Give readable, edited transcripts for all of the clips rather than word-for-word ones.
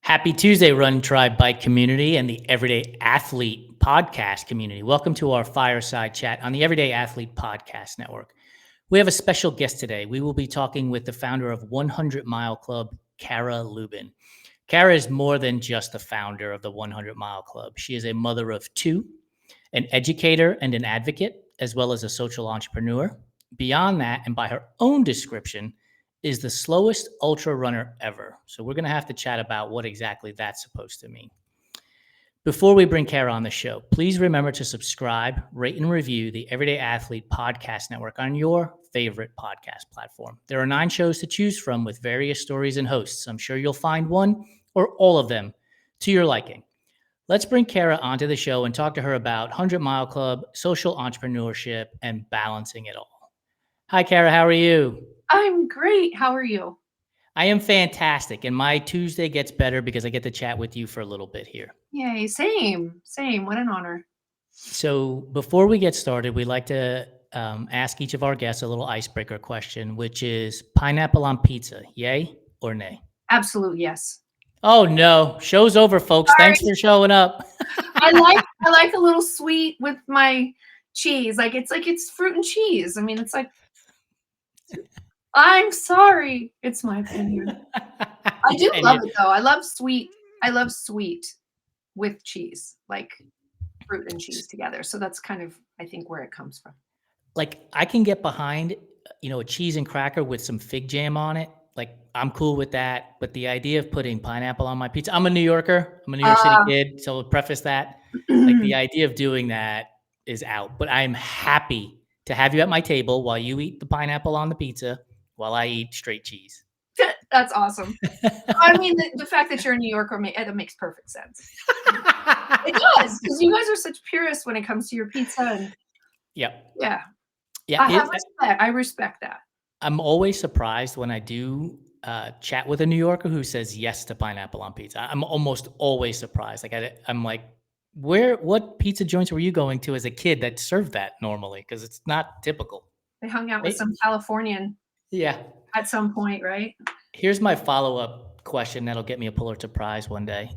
Happy Tuesday, Run Tribe Bike community and the Everyday Athlete podcast community. Welcome to our Fireside Chat on the Everyday Athlete Podcast Network. We have a special guest today. We will be talking with the founder of 100 Mile Club, Kara Lubin. Kara is more than just the founder of the 100 Mile Club. She is a mother of two, an educator and an advocate, as well as a social entrepreneur. Beyond that, and by her own description, is the slowest ultra runner ever. So we're going to have to chat about what exactly that's supposed to mean. Before we bring Kara on the show, please remember to subscribe, rate, and review the Everyday Athlete Podcast Network on your favorite podcast platform. There are 9 shows to choose from with various stories and hosts. I'm sure you'll find one or all of them to your liking. Let's bring Kara onto the show and talk to her about 100 Mile Club, social entrepreneurship, and balancing it all. Hi, Kara. How are you? I'm great. How are you? I am fantastic, and my Tuesday gets better because I get to chat with you for a little bit here. Yay, same. What an honor. So before we get started, we like to ask each of our guests a little icebreaker question, which is pineapple on pizza, yay or nay? Absolute yes. Oh, no. Show's over, folks. Sorry. Thanks for showing up. I like a little sweet with my cheese. It's fruit and cheese. I mean, it's like, I'm sorry. It's my opinion. I do love it though. I love sweet with cheese, like fruit and cheese together. So that's kind of, I think, where it comes from. Like, I can get behind, a cheese and cracker with some fig jam on it. Like, I'm cool with that. But the idea of putting pineapple on my pizza, I'm a New Yorker. I'm a New York City kid. So I'll preface that. Like, the idea of doing that is out. But I'm happy to have you at my table while you eat the pineapple on the pizza while I eat straight cheese. That's awesome. I mean, the fact that you're a New Yorker, it makes perfect sense. It does, because you guys are such purists when it comes to your pizza. And yeah. I respect that. I'm always surprised when I do chat with a New Yorker who says yes to pineapple on pizza. I'm almost always surprised. Like I'm like, what pizza joints were you going to as a kid that served that normally? Because it's not typical. They hung out with some Californian. Yeah. At some point, right? Here's my follow-up question that'll get me a Pulitzer Prize one day.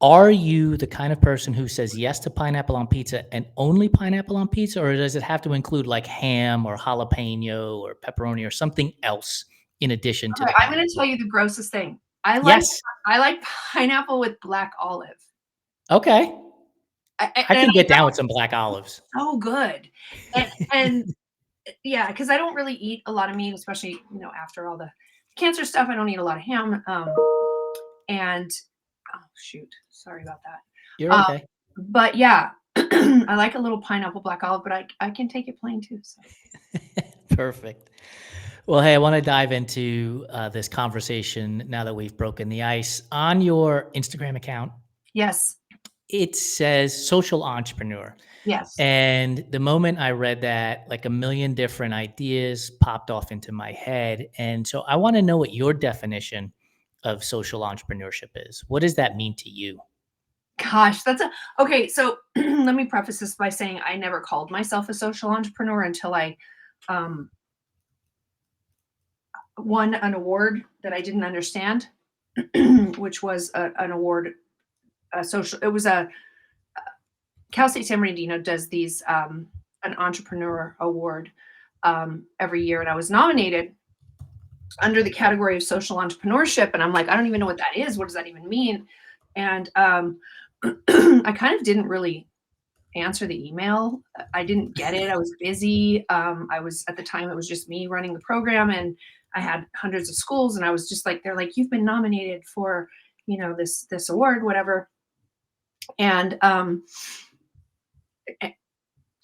Are you the kind of person who says yes to pineapple on pizza and only pineapple on pizza, or does it have to include like ham or jalapeno or pepperoni or something else in addition to? I'm going to tell you the grossest thing. I like pineapple with black olive. Okay. I can get down with some black olives. Oh, good. And yeah, because I don't really eat a lot of meat, especially, after all the cancer stuff. I don't eat a lot of ham. And oh, shoot. Sorry about that. You're okay. But yeah, I like a little pineapple black olive, but I can take it plain too. So. Perfect. Well, hey, I want to dive into this conversation now that we've broken the ice. On your Instagram account, yes, it says social entrepreneur. Yes. And the moment I read that, like a million different ideas popped off into my head. And so I want to know what your definition of social entrepreneurship is. What does that mean to you? Gosh, okay. So let me preface this by saying I never called myself a social entrepreneur until I won an award that I didn't understand, which was an award, it was Cal State San Bernardino does these, an entrepreneur award every year. And I was nominated under the category of social entrepreneurship. And I'm like, I don't even know what that is. What does that even mean? And I kind of didn't really answer the email. I didn't get it. I was busy. At the time, it was just me running the program, and I had hundreds of schools, and I was just like, they're like, you've been nominated for, this award, whatever. And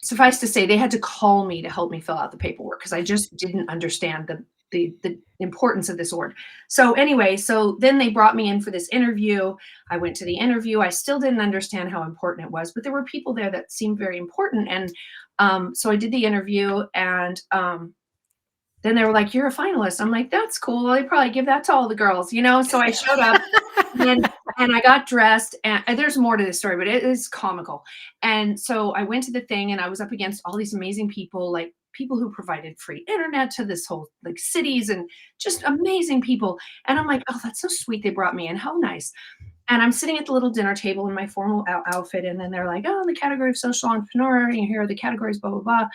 suffice to say, they had to call me to help me fill out the paperwork because I just didn't understand the importance of this award. So anyway, then they brought me in for this interview. I went to the interview. I still didn't understand how important it was, but there were people there that seemed very important. And so I did the interview, and then they were like, you're a finalist. I'm like, that's cool. They probably give that to all the girls, So I showed up and I got dressed, and there's more to this story, but it is comical. And so I went to the thing, and I was up against all these amazing people, like people who provided free internet to this whole like cities and just amazing people. And I'm like, oh, that's so sweet. They brought me in. How nice. And I'm sitting at the little dinner table in my formal outfit. And then they're like, oh, the category of social entrepreneur. And here are the categories, blah, blah, blah.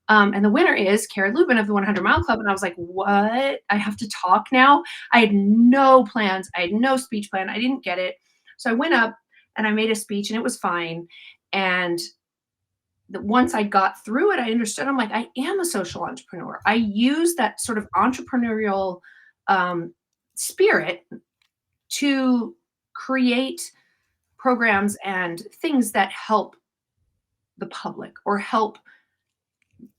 And the winner is Kara Lubin of the 100 Mile Club. And I was like, what? I have to talk now? I had no plans. I had no speech plan. I didn't get it. So I went up and I made a speech and it was fine. And once I got through it, I understood. I'm like, I am a social entrepreneur. I use that sort of entrepreneurial spirit to create programs and things that help the public or help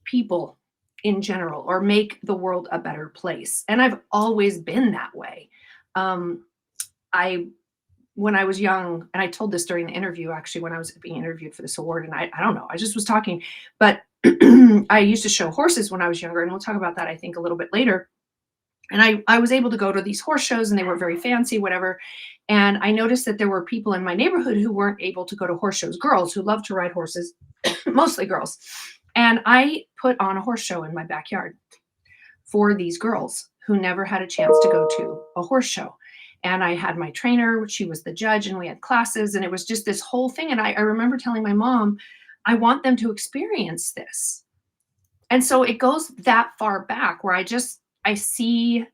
people in general or make the world a better place. And I've always been that way. When I was young, and I told this during the interview, actually, when I was being interviewed for this award, and I don't know, I just was talking, but I used to show horses when I was younger, and we'll talk about that, I think, a little bit later. And I was able to go to these horse shows, and they were very fancy, whatever. And I noticed that there were people in my neighborhood who weren't able to go to horse shows, girls who love to ride horses, mostly girls. And I put on a horse show in my backyard for these girls who never had a chance to go to a horse show. And I had my trainer, she was the judge, and we had classes, and it was just this whole thing. And I remember telling my mom, I want them to experience this. And so it goes that far back where I see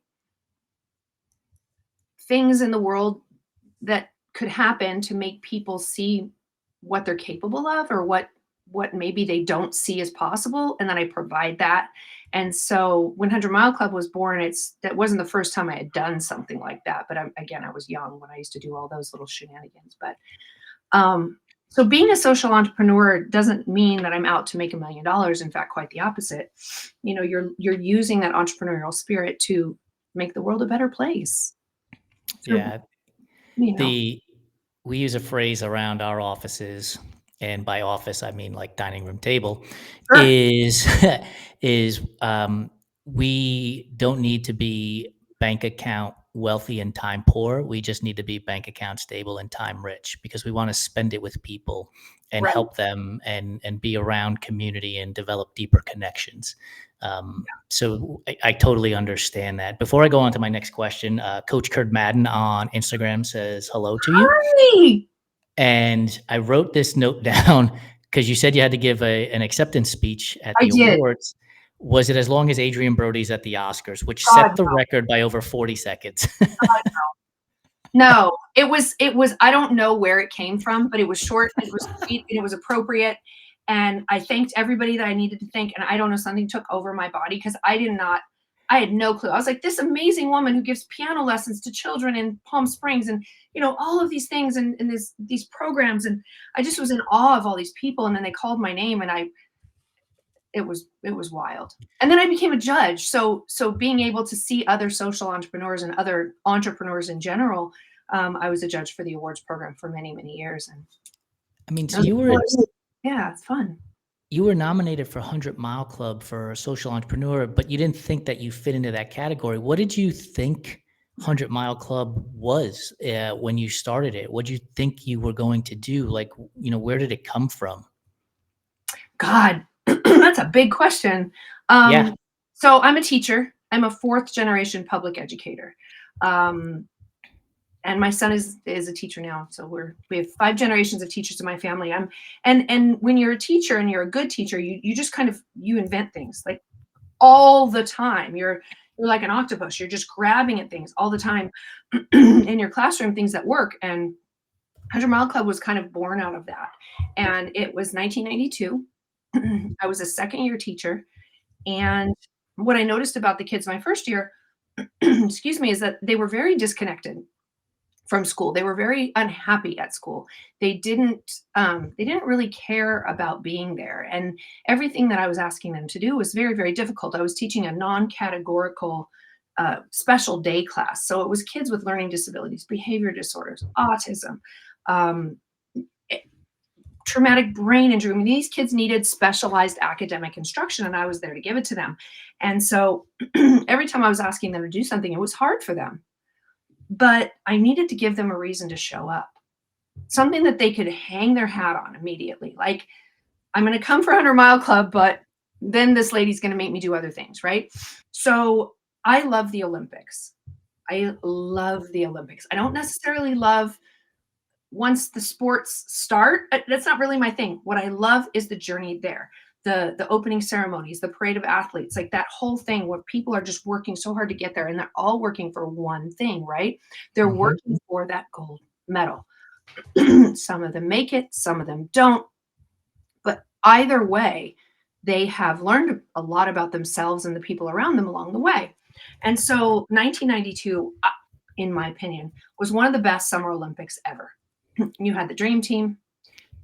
things in the world that could happen to make people see what they're capable of or what maybe they don't see as possible. And then I provide that. And so 100 Mile Club was born. That wasn't the first time I had done something like that. But I was young when I used to do all those little shenanigans. But so being a social entrepreneur doesn't mean that I'm out to make $1 million. In fact, quite the opposite. You know, you're using that entrepreneurial spirit to make the world a better place. So, Yeah. you know. We use a phrase around our offices, and by office I mean like dining room table, Sure. is we don't need to be bank account wealthy and time poor. We just need to be bank account stable and time rich, because we want to spend it with people and Right. help them and be around community and develop deeper connections. So I totally understand that. Before I go on to my next question, Coach Kurt Madden on Instagram says hello to you. Hi. And I wrote this note down because you said you had to give an acceptance speech at I the did. awards. Was it as long as Adrian Brody's at the Oscars, which God, set the record by over 40 seconds? no, it was, I don't know where it came from, but it was short, it was sweet, and it was appropriate. And I thanked everybody that I needed to thank. And I don't know, something took over my body because I had no clue. I was like, this amazing woman who gives piano lessons to children in Palm Springs and, you know, all of these things and these programs. And I just was in awe of all these people. And then they called my name and it was wild. And then I became a judge. So being able to see other social entrepreneurs and other entrepreneurs in general, I was a judge for the awards program for many, many years. And I mean, so yeah, it's fun. You were nominated for 100 Mile Club for social entrepreneur, but you didn't think that you fit into that category. What did you think 100 Mile Club was when you started it? What did you think you were going to do? Like, you know, where did it come from? God, that's a big question. Yeah. So I'm a teacher. I'm a 4th generation public educator. And my son is a teacher now. So we have 5 generations of teachers in my family. And when you're a teacher and you're a good teacher, you just kind of, you invent things like all the time. You're like an octopus. You're just grabbing at things all the time in your classroom, things that work. And 100 Mile Club was kind of born out of that. And it was 1992. I was a 2nd-year teacher. And what I noticed about the kids my first year, excuse me, is that they were very disconnected from school. They were very unhappy at school. They didn't really care about being there. And everything that I was asking them to do was very, very difficult. I was teaching a non-categorical special day class. So it was kids with learning disabilities, behavior disorders, autism, traumatic brain injury. I mean, these kids needed specialized academic instruction, and I was there to give it to them. And so every time I was asking them to do something, it was hard for them. But I needed to give them a reason to show up, something that they could hang their hat on immediately. Like, I'm going to come for 100 Mile Club, but then this lady's going to make me do other things, right? So I love the Olympics. I love the Olympics. I don't necessarily love once the sports start. That's not really my thing. What I love is the journey there. The opening ceremonies, the parade of athletes, like that whole thing where people are just working so hard to get there and they're all working for one thing, right? They're Mhm. working for that gold medal. Some of them make it, some of them don't. But either way, they have learned a lot about themselves and the people around them along the way. And so 1992, in my opinion, was one of the best Summer Olympics ever. You had the dream team,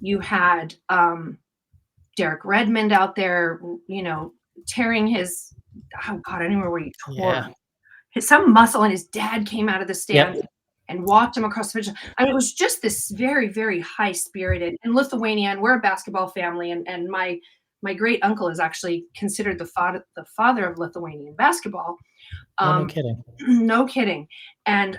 you had Derek Redmond out there, tearing his, oh God, I don't remember where he tore Yeah. some muscle, and his dad came out of the stands Yep. and walked him across the finish line. I mean, it was just this very, very high spirited, and Lithuania, and we're a basketball family, and my great uncle is actually considered the father of Lithuanian basketball. Oh, no Um, kidding. no kidding. And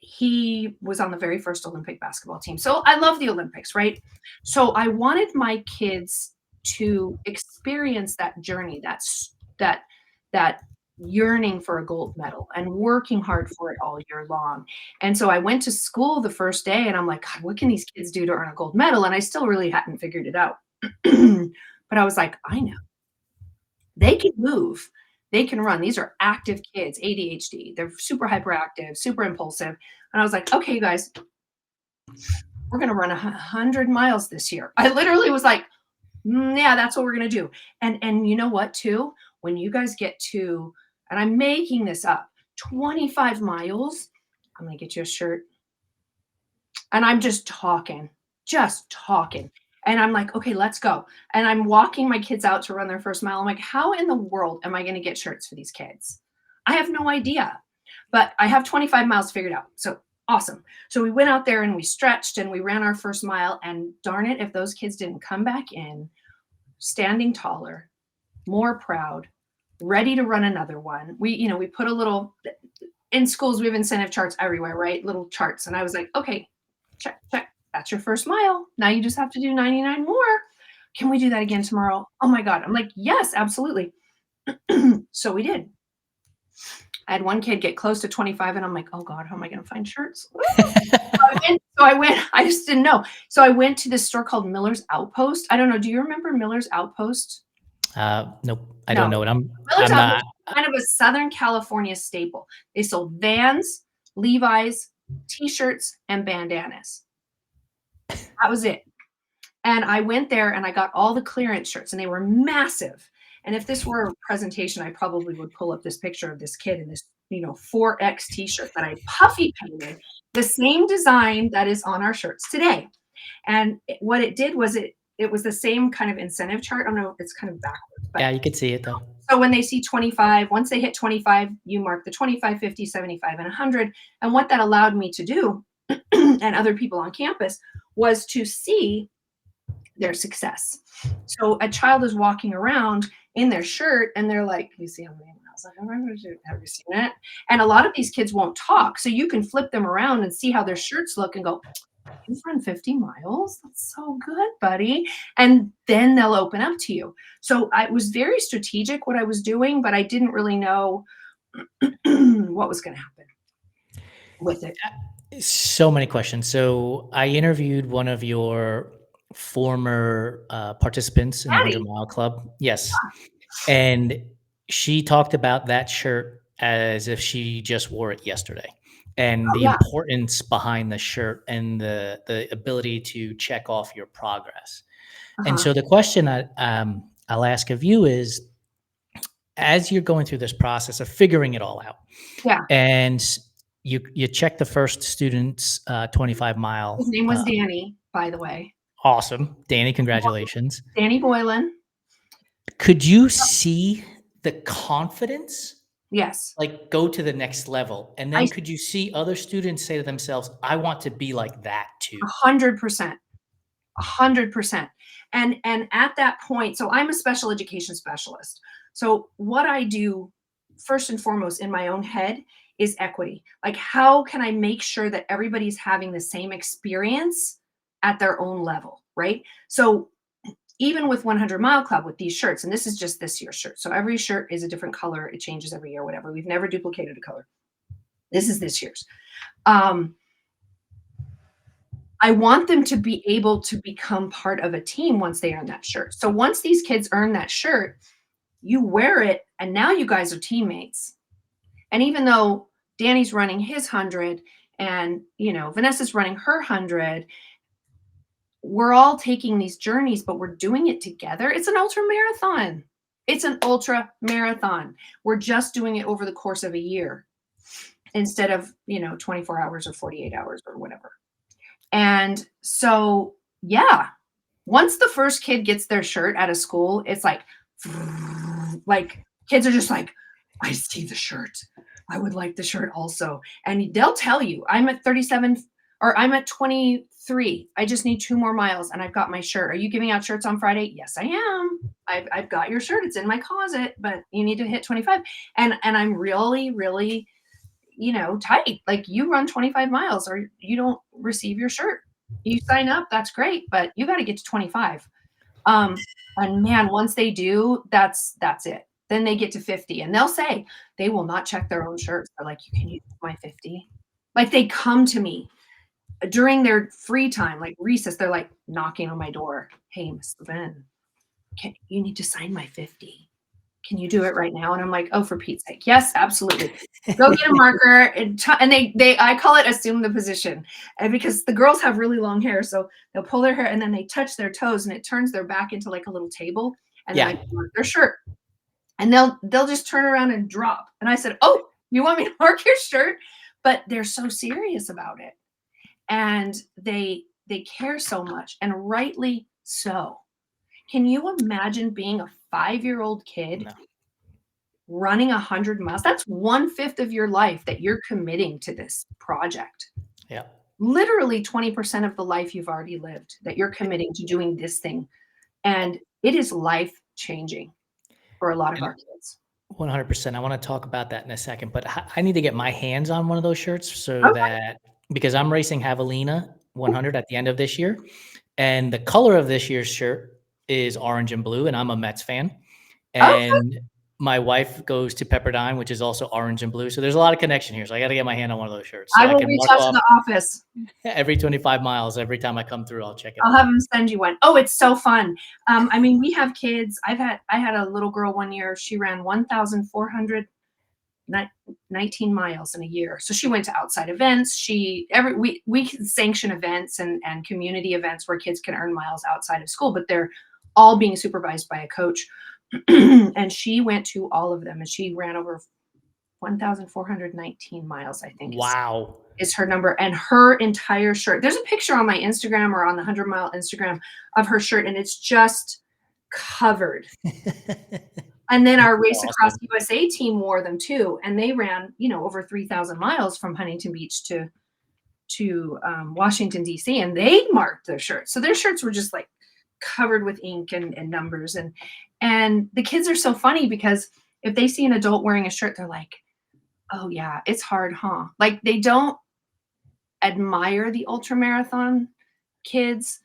he was on the very first Olympic basketball team. So I love the Olympics, right? So I wanted my kids to experience that journey, that yearning for a gold medal and working hard for it all year long. And so I went to school the first day and I'm like, God, what can these kids do to earn a gold medal? And I still really hadn't figured it out. But I was like, I know. They can move. They can run. These are active kids, ADHD. They're super hyperactive, super impulsive. And I was like, okay, you guys, we're going to run 100 miles this year. I literally was like, yeah, that's what we're going to do. And you know what, too? When you guys get to, and I'm making this up, 25 miles, I'm going to get you a shirt. And I'm just talking, just talking. And I'm like, okay, let's go. And I'm walking my kids out to run their first mile. I'm like, how in the world am I going to get shirts for these kids? I have no idea. But I have 25 miles figured out. So awesome. So we went out there and we stretched and we ran our first mile. And darn it, if those kids didn't come back in standing taller, more proud, ready to run another one. We put a little in schools, we have incentive charts everywhere, right? Little charts. And I was like, okay, check, check. That's your first mile. Now you just have to do 99 more. Can we do that again tomorrow? Oh my God. I'm like, yes, absolutely. So we did. I had one kid get close to 25 and I'm like, oh God, how am I going to find shirts? I just didn't know. So I went to this store called Miller's Outpost. I don't know. Do you remember Miller's Outpost? Nope. I don't No. know it. Miller's I'm Outpost not. is kind of a Southern California staple. They sold Vans, Levi's, t-shirts, and bandanas. That was it. And I went there and I got all the clearance shirts and they were massive. And if this were a presentation, I probably would pull up this picture of this kid in this, 4X t-shirt that I puffy painted, the same design that is on our shirts today. And what it did was it was the same kind of incentive chart. I don't know, it's kind of backwards, but Yeah, you could see it though. so when they see 25, once they hit 25, you mark the 25, 50, 75, and 100. And what that allowed me to do, and other people on campus, was to see their success. So a child is walking around in their shirt and they're like, you see how many miles I have you seen it? And a lot of these kids won't talk. So you can flip them around and see how their shirts look and go, you've run 50 miles. That's so good, buddy. And then they'll open up to you. So I was very strategic what I was doing, but I didn't really know what was going to happen with it. So many questions. So I interviewed one of your former participants in the 100 Patty, Mile Club. Yes. And she talked about that shirt as if she just wore it yesterday, and oh the yeah, importance behind the shirt and the ability to check off your progress. And uh-huh. so the question I'll ask of you is, as you're going through this process of figuring it all out, Yeah. and you check the first student's 25 His mile, name was Danny, by the way. awesome, Danny, congratulations. Danny Boylan. Could you see the confidence Yes. like go to the next level? And I then could you see other students say to themselves, I want to be like that too? 100%. 100%. And at that point, so I'm a special education specialist. So what I do first and foremost in my own head is equity. Like how can I make sure that everybody's having the same experience at their own level, right? So even with 100 Mile Club with these shirts, and this is just this year's shirt. So every shirt is a different color. It changes every year, whatever. We've never duplicated a color. This is this year's. I want them to be able to become part of a team once they earn that shirt. So once these kids earn that shirt, you wear it, and now you guys are teammates. And even though Danny's running his 100 and, Vanessa's running her 100, we're all taking these journeys, but we're doing it together. It's an ultra marathon. It's an ultra marathon. We're just doing it over the course of a year instead of, 24 hours or 48 hours or whatever. And so, yeah, once the first kid gets their shirt out of school, it's like kids are just like, I see the shirt. I would like the shirt also. And they'll tell you, I'm at 37 or I'm at 23. I just need 2 more miles and I've got my shirt. Are you giving out shirts on Friday? Yes, I am. I've got your shirt. It's in my closet, but you need to hit 25. And I'm really, really, tight. Like, you run 25 miles or you don't receive your shirt. You sign up, that's great, but you got to get to 25. And man, once they do, that's it. Then they get to 50 and they'll say they will not check their own shirts. They're like, you can use my 50. Like, they come to me during their free time, like recess, they're like knocking on my door. Hey, Miss Lubin, you need to sign my 50. Can you do it right now? And I'm like, oh, for Pete's sake. Yes, absolutely. Go get a marker. And I call it assume the position. And because the girls have really long hair, so they'll pull their hair and then they touch their toes and it turns their back into like a little table. And then I mark their shirt. And they'll just turn around and drop. And I said, oh, you want me to mark your shirt? But they're so serious about it. And they care so much, and rightly so. Can you imagine being a 5-year-old kid running 100 miles? That's 1/5 of your life that you're committing to this project. Yeah. Literally 20% of the life you've already lived that you're committing to doing this thing. And it is life changing for a lot of our kids. 100%. I want to talk about that in a second, but I need to get my hands on one of those shirts because I'm racing Javelina 100 at the end of this year. And the color of this year's shirt is orange and blue, and I'm a Mets fan. And my wife goes to Pepperdine, which is also orange and blue. So there's a lot of connection here. So I got to get my hand on one of those shirts. So I will reach out to the office. Every 25 miles, every time I come through, I'll check it out. I'll have them send you one. Oh, it's so fun. We have kids. I had a little girl one year. She ran 1,419 miles in a year. So she went to outside events. We sanction events and community events where kids can earn miles outside of school, but they're all being supervised by a coach. And she went to all of them, and she ran over 1,419 miles, I think. Wow. Is her number, and her entire shirt. There's a picture on my Instagram or on the 100 Mile Instagram of her shirt, and it's just covered. And then our Race Across USA team wore them too, and they ran, over 3,000 miles from Huntington Beach to Washington D.C. and they marked their shirts. So their shirts were just like covered with ink and numbers, and the kids are so funny because if they see an adult wearing a shirt, they're like, oh yeah, it's hard, huh? Like, they don't admire the ultramarathon kids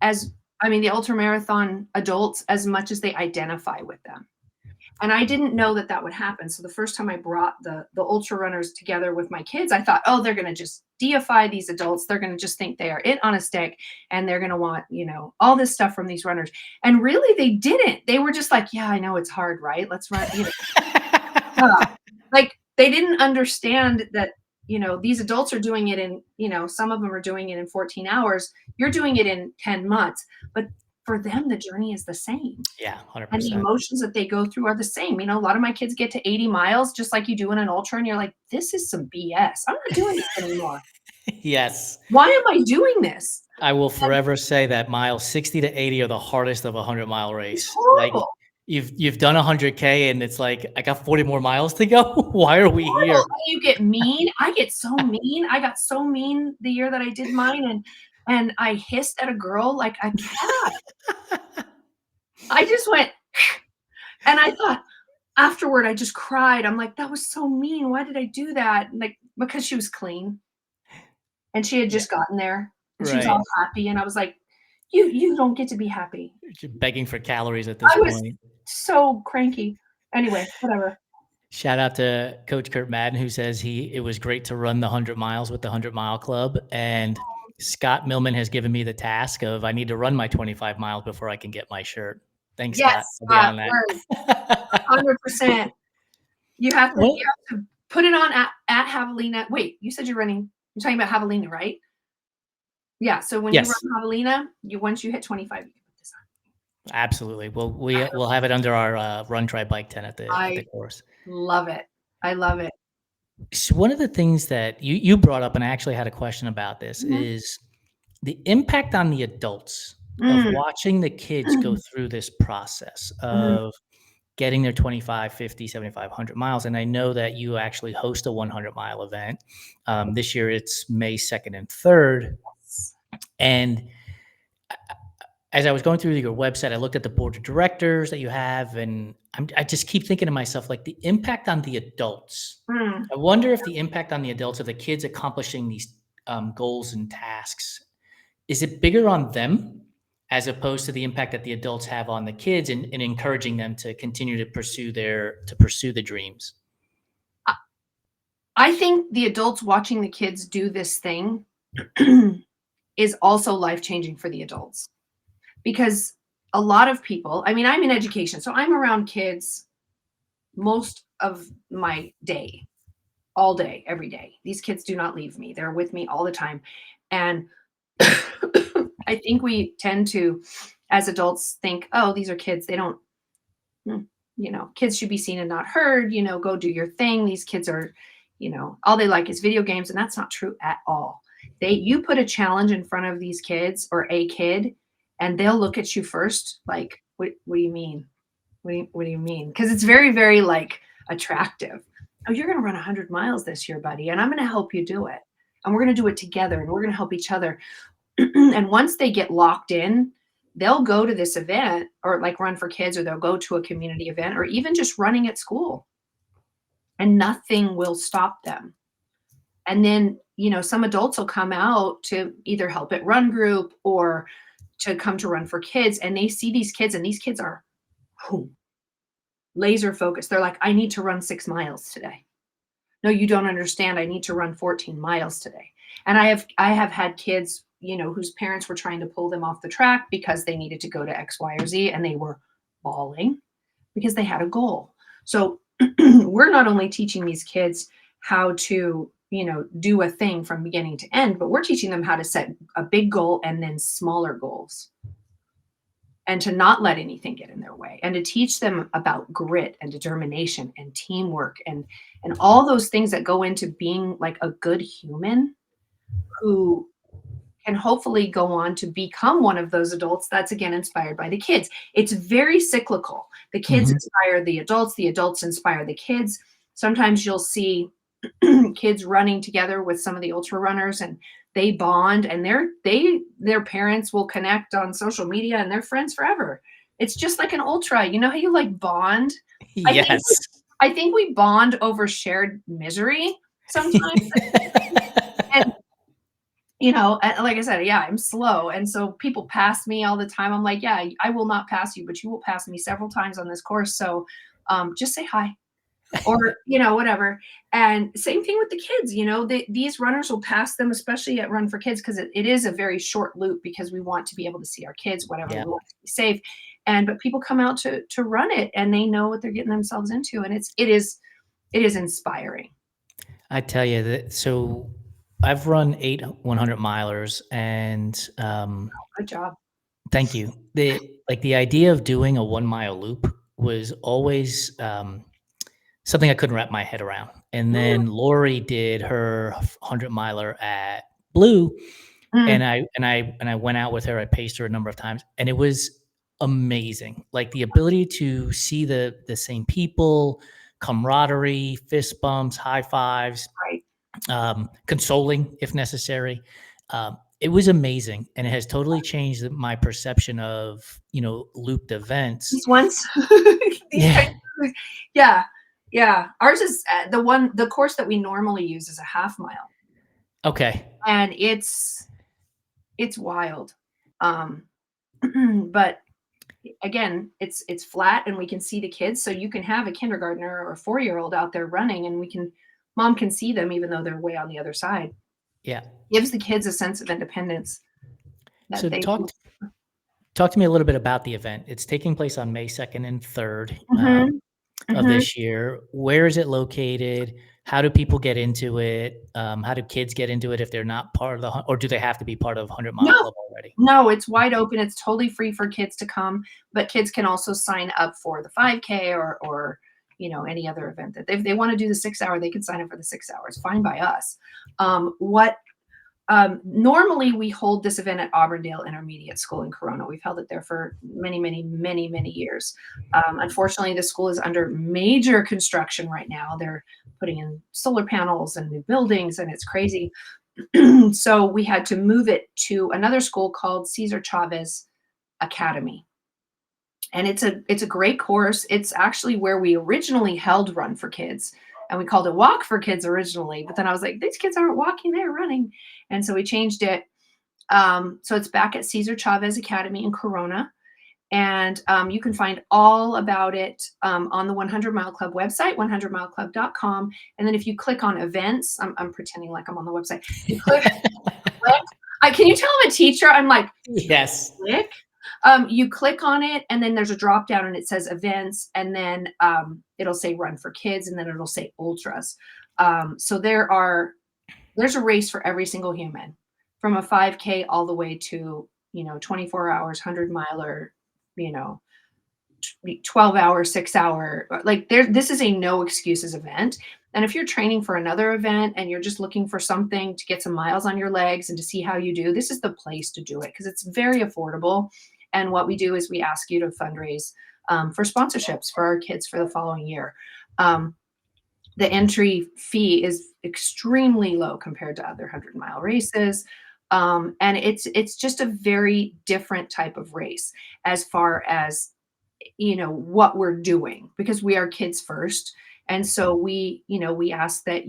the ultramarathon adults as much as they identify with them. And I didn't know that would happen. So the first time I brought the ultra runners together with my kids, I thought, oh, they're going to just deify these adults. They're going to just think they are it on a stick, and they're going to want, all this stuff from these runners. And really, they didn't. They were just like, yeah, I know it's hard, right? Let's run. Like, they didn't understand that, these adults are doing it in, some of them are doing it in 14 hours. You're doing it in 10 months. But for them, the journey is the same. Yeah, 100%. And the emotions that they go through are the same. A lot of my kids get to 80 miles just like you do in an ultra, and you're like, this is some BS. I'm not doing this anymore. Yes. Why am I doing this? I will forever say that miles 60 to 80 are the hardest of a 100-mile race. It's horrible. Like, you've done 100K and it's like, I got 40 more miles to go. Why are we here? You get mean. I get so mean. I got so mean the year that I did mine, and I hissed at a girl like a cat. I just went, and I thought afterward, I just cried. I'm like, that was so mean. Why did I do that? Like, because she was clean and she had just gotten there and she was all happy. And I was like, You don't get to be happy. You're begging for calories at this I was point. so cranky. Anyway, whatever. Shout out to Coach Kurt Madden, who says it was great to run the 100 miles with the 100 Mile Club. And Scott Millman has given me the task of I need to run my 25 miles before I can get my shirt. Thanks, Scott. Yes, I'll be on that. word, 100%. You have What? to put it on at Javelina. Wait, you said you're talking about Javelina, right? Yeah, so when you Yes, run Javelina, once you hit 25, you can put this on. absolutely. We'll have it under our run, try, bike tent at the I course. love it. I love it. So one of the things that you brought up, and I actually had a question about this, Mhm. is the impact on the adults of Mm. watching the kids go through this process Mhm. of getting their 25, 50, 75, 100 miles. And I know that you actually host a 100-mile event. This year it's May 2nd and 3rd. And as I was going through your website, I looked at the board of directors that you have, and I just keep thinking to myself, like the impact on the adults. Mm. I wonder if the impact on the adults of the kids accomplishing these goals and tasks, is it bigger on them as opposed to the impact that the adults have on the kids and encouraging them to continue to pursue the dreams? I think the adults watching the kids do this thing is also life-changing for the adults because a lot of people, I mean, I'm in education, so I'm around kids most of my day, all day, every day. These kids do not leave me. They're with me all the time. And I think we tend to, as adults, think, oh, these are kids. They don't, kids should be seen and not heard. Go do your thing. These kids are, all they like is video games. And that's not true at all. You put a challenge in front of these kids or a kid, and they'll look at you first like, what do you mean? What do you mean? Because it's very, very like attractive. Oh, you're going to run 100 miles this year, buddy, and I'm going to help you do it. And we're going to do it together, and we're going to help each other. And once they get locked in, they'll go to this event or like Run for Kids, or they'll go to a community event, or even just running at school, and nothing will stop them. And then, some adults will come out to either help at Run Group or to come to Run for Kids, and they see these kids, and these kids are laser focused. They're like, I need to run 6 miles today. No, you don't understand. I need to run 14 miles today. And I have had kids, whose parents were trying to pull them off the track because they needed to go to X, Y, or Z, and they were bawling because they had a goal. So we're not only teaching these kids how to, do a thing from beginning to end, but we're teaching them how to set a big goal and then smaller goals, and to not let anything get in their way, and to teach them about grit and determination and teamwork and all those things that go into being like a good human who can hopefully go on to become one of those adults that's again inspired by the kids. It's very cyclical. The kids Mhm. inspire the adults inspire the kids. Sometimes you'll see kids running together with some of the ultra runners, and they bond, and their parents will connect on social media, and they're friends forever. It's just like an ultra. You know how you like bond? I think Yes. I think we bond over shared misery sometimes. And like I said, yeah, I'm slow. And so people pass me all the time. I'm like, yeah, I will not pass you, but you will pass me several times on this course. So just say hi, or, whatever. And same thing with the kids, these runners will pass them, especially at Run for Kids, because it is a very short loop, because we want to be able to see our kids, whatever, Yeah. we want to be safe. But people come out to run it, and they know what they're getting themselves into. And it is inspiring. I tell you that. So I've run 8 100 milers, and Good job. thank you. The idea of doing a 1 mile loop was always something I couldn't wrap my head around. And then Lori did her 100 miler at Blue, Mm. and I went out with her. I paced her a number of times, and it was amazing. Like the ability to see the same people, camaraderie, fist bumps, high fives, Right. consoling if necessary. It was amazing, and it has totally changed my perception of looped events. These ones. These Yeah. yeah. Yeah. Ours is the course that we normally use is a half mile, Okay. and it's wild. Um, But again, it's flat and we can see the kids. So you can have a kindergartner or a 4-year-old out there running and mom can see them even though they're way on the other side. Yeah. Gives the kids a sense of independence So that they talk to me a little bit about the event. It's taking place on May 2nd and 3rd Mhm, of mhm. this year. Where is it located? How do people get into it? How do kids get into it if they're not part of or do they have to be part of 100 Mile No, Club already? no, it's wide open. It's totally free for kids to come, but kids can also sign up for the 5K or any other event that if they want to do the 6 hour, they can sign up for the 6 hours. Fine by us. What Normally we hold this event at Auburndale Intermediate School in Corona. We've held it there for many, many, many, many years. Unfortunately, the school is under major construction right now. They're putting in solar panels and new buildings, and it's crazy. So we had to move it to another school called Cesar Chavez Academy. And it's a great course. It's actually where we originally held Run for Kids, and we called it Walk for Kids originally. But then I was like, these kids aren't walking; they're running, and so we changed it. So it's back at Cesar Chavez Academy in Corona, and you can find all about it on the 100 Mile Club website, 100mileclub.com. And then if you click on events, I'm pretending like I'm on the website. You click. Can you tell I'm a teacher? I'm like, Yes. click. You click on it, and then there's a drop down, and it says events, and then it'll say Run for Kids, and then it'll say ultras. So there's a race for every single human, from a 5K all the way to 24 hours, 100 miler, you know, 12 hour, 6 hour. Like this is a no excuses event. And if you're training for another event and you're just looking for something to get some miles on your legs and to see how you do, this is the place to do it because it's very affordable. And what we do is we ask you to fundraise for sponsorships for our kids for the following year. The entry fee is extremely low compared to other 100-mile races. And it's just a very different type of race as far as what we're doing, because we are kids first. And so we ask that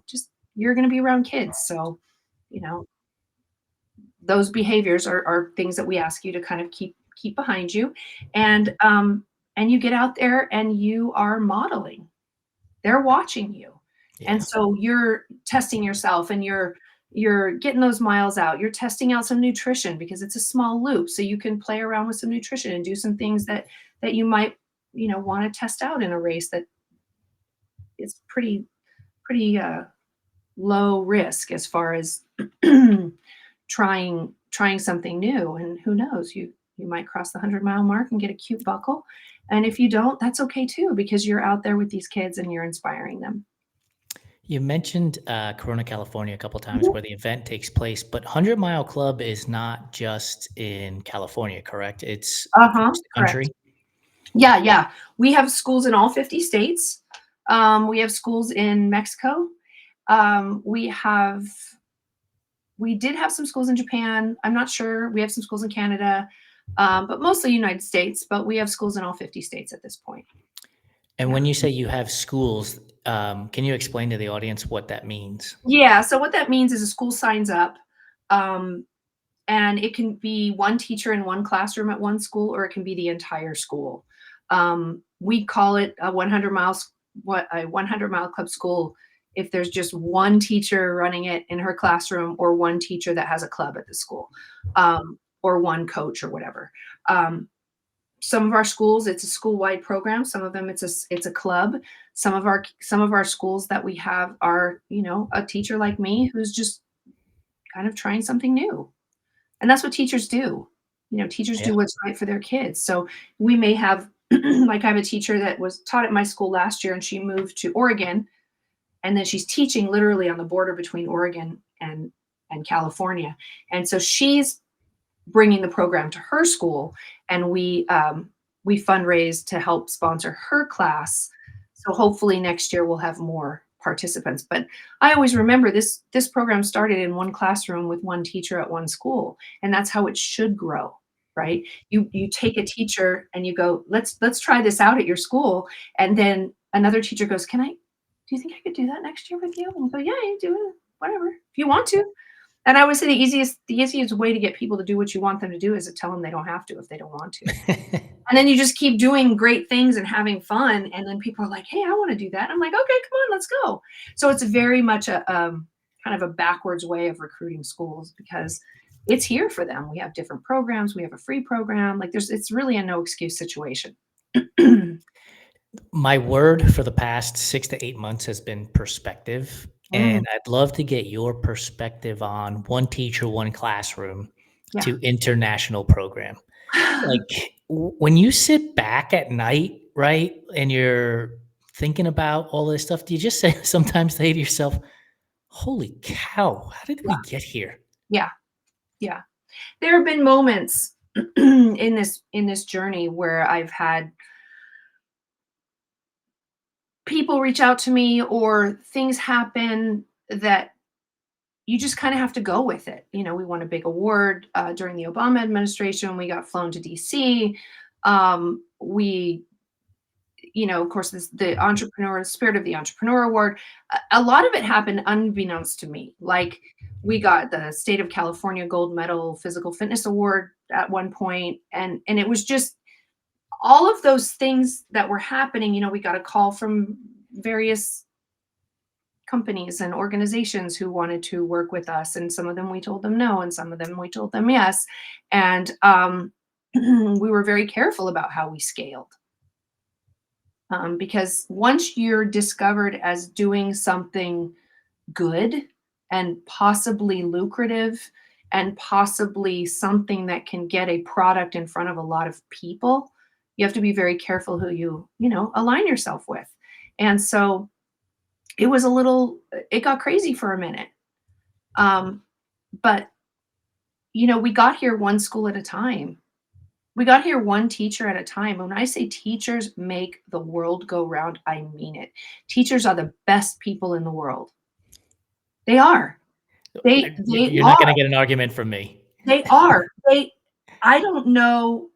just you're going to be around kids. So you know those behaviors are things that we ask you to kind of keep behind you. And you get out there and you are modeling. They're watching you. And Yeah. so you're testing yourself, and you're getting those miles out. You're testing out some nutrition because it's a small loop. So you can play around with some nutrition and do some things that you might, want to test out in a race that is pretty low risk as far as trying something new. And who knows, you might cross the 100-mile mark and get a cute buckle. And if you don't, that's okay too, because you're out there with these kids and you're inspiring them. You mentioned Corona, California a couple times Mhm. where the event takes place, but 100 Mile Club is not just in California, correct? It's Uh-huh, across the correct. country. Yeah, yeah. We have schools in all 50 states. We have schools in Mexico. Um, we have we did have some schools in Japan. I'm not sure. We have some schools in Canada, but mostly United States. But we have schools in all 50 states at this point. And Yeah. when you say you have schools, can you explain to the audience what that means? Yeah. So what that means is a school signs up, um, and it can be one teacher in one classroom at one school, or it can be the entire school. We call it a 100 mile club school if there's just one teacher running it in her classroom, or one teacher that has a club at the school, or one coach or whatever. Um, some of our schools, it's a school-wide program. Some of them it's a club. Some of our schools that we have are a teacher like me who's just kind of trying something new, and that's what teachers do. Teachers Yeah. do what's right for their kids. So we may have, like, I have a teacher that was taught at my school last year, and she moved to Oregon, and then she's teaching literally on the border between Oregon and California. And so she's bringing the program to her school, and we fundraise to help sponsor her class. So hopefully next year we'll have more participants. But I always remember this program started in one classroom with one teacher at one school, and that's how it should grow, right? You take a teacher and you go, let's try this out at your school, and then another teacher goes, do you think I could do that next year with you? And we go, yeah, you do it, whatever, if you want to. And I would say the easiest way to get people to do what you want them to do is to tell them they don't have to if they don't want to. And then you just keep doing great things and having fun, and then people are like, "Hey, I wanna do that." I'm like, "Okay, come on, let's go." So it's very much a, kind of a backwards way of recruiting schools because it's here for them. We have different programs, we have a free program, like, it's really a no excuse situation. My word for the past 6 to 8 months has been perspective, Mm, and I'd love to get your perspective on one teacher, one classroom yeah. to international program. Like, when you sit back at night, right, and you're thinking about all this stuff, do you just say sometimes say to yourself, "Holy cow, how did we Yeah, get here?" yeah, yeah. There have been moments in this journey where I've had people reach out to me or things happen that you just kind of have to go with it. We won a big award during the Obama administration. We got flown to DC. We, of course, the entrepreneur spirit of the entrepreneur award. A lot of it happened unbeknownst to me. Like we got the state of California gold medal physical fitness award at one point, and it was just all of those things that were happening. We got a call from various companies and organizations who wanted to work with us, and some of them we told them no, and some of them we told them yes. And we were very careful about how we scaled, because once you're discovered as doing something good and possibly lucrative and possibly something that can get a product in front of a lot of people, you have to be very careful who you align yourself with. And so it got crazy for a minute. Um, but we got here one school at a time. We got here one teacher at a time. When I say teachers make the world go round, I mean it. Teachers are the best people in the world. They are. They You're not are. gonna get an argument from me. They are. I don't know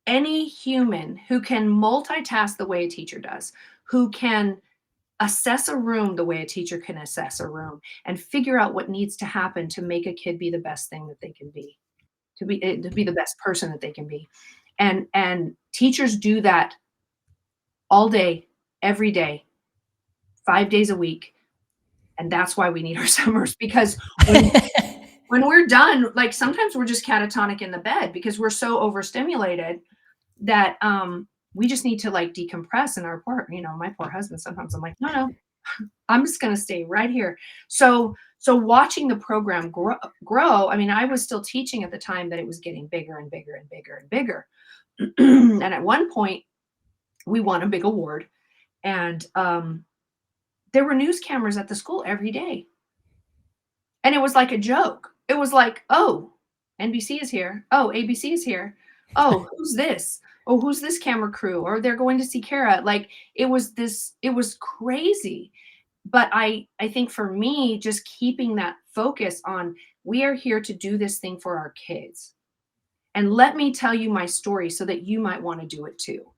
any human who can multitask the way a teacher does, who can assess a room the way a teacher can assess a room and figure out what needs to happen to make a kid be the best thing that they can be, to be the best person that they can be. And teachers do that all day, every day, 5 days a week, and that's why we need our summers because when we're done, like, sometimes we're just catatonic in the bed because we're so overstimulated that, we just need to, like, decompress, and my poor husband, sometimes I'm like, "No, no, I'm just gonna stay right here." So watching the program grow, I mean, I was still teaching at the time that it was getting bigger and bigger and bigger and bigger. And at one point, we won a big award, and, there were news cameras at the school every day, and it was like a joke. It was like, "Oh, NBC is here. Oh, ABC is here. Oh, who's this? Oh, who's this camera crew? Or they're going to see Kara." Like, it was crazy. But I think for me, just keeping that focus on, we are here to do this thing for our kids. And let me tell you my story so that you might want to do it too.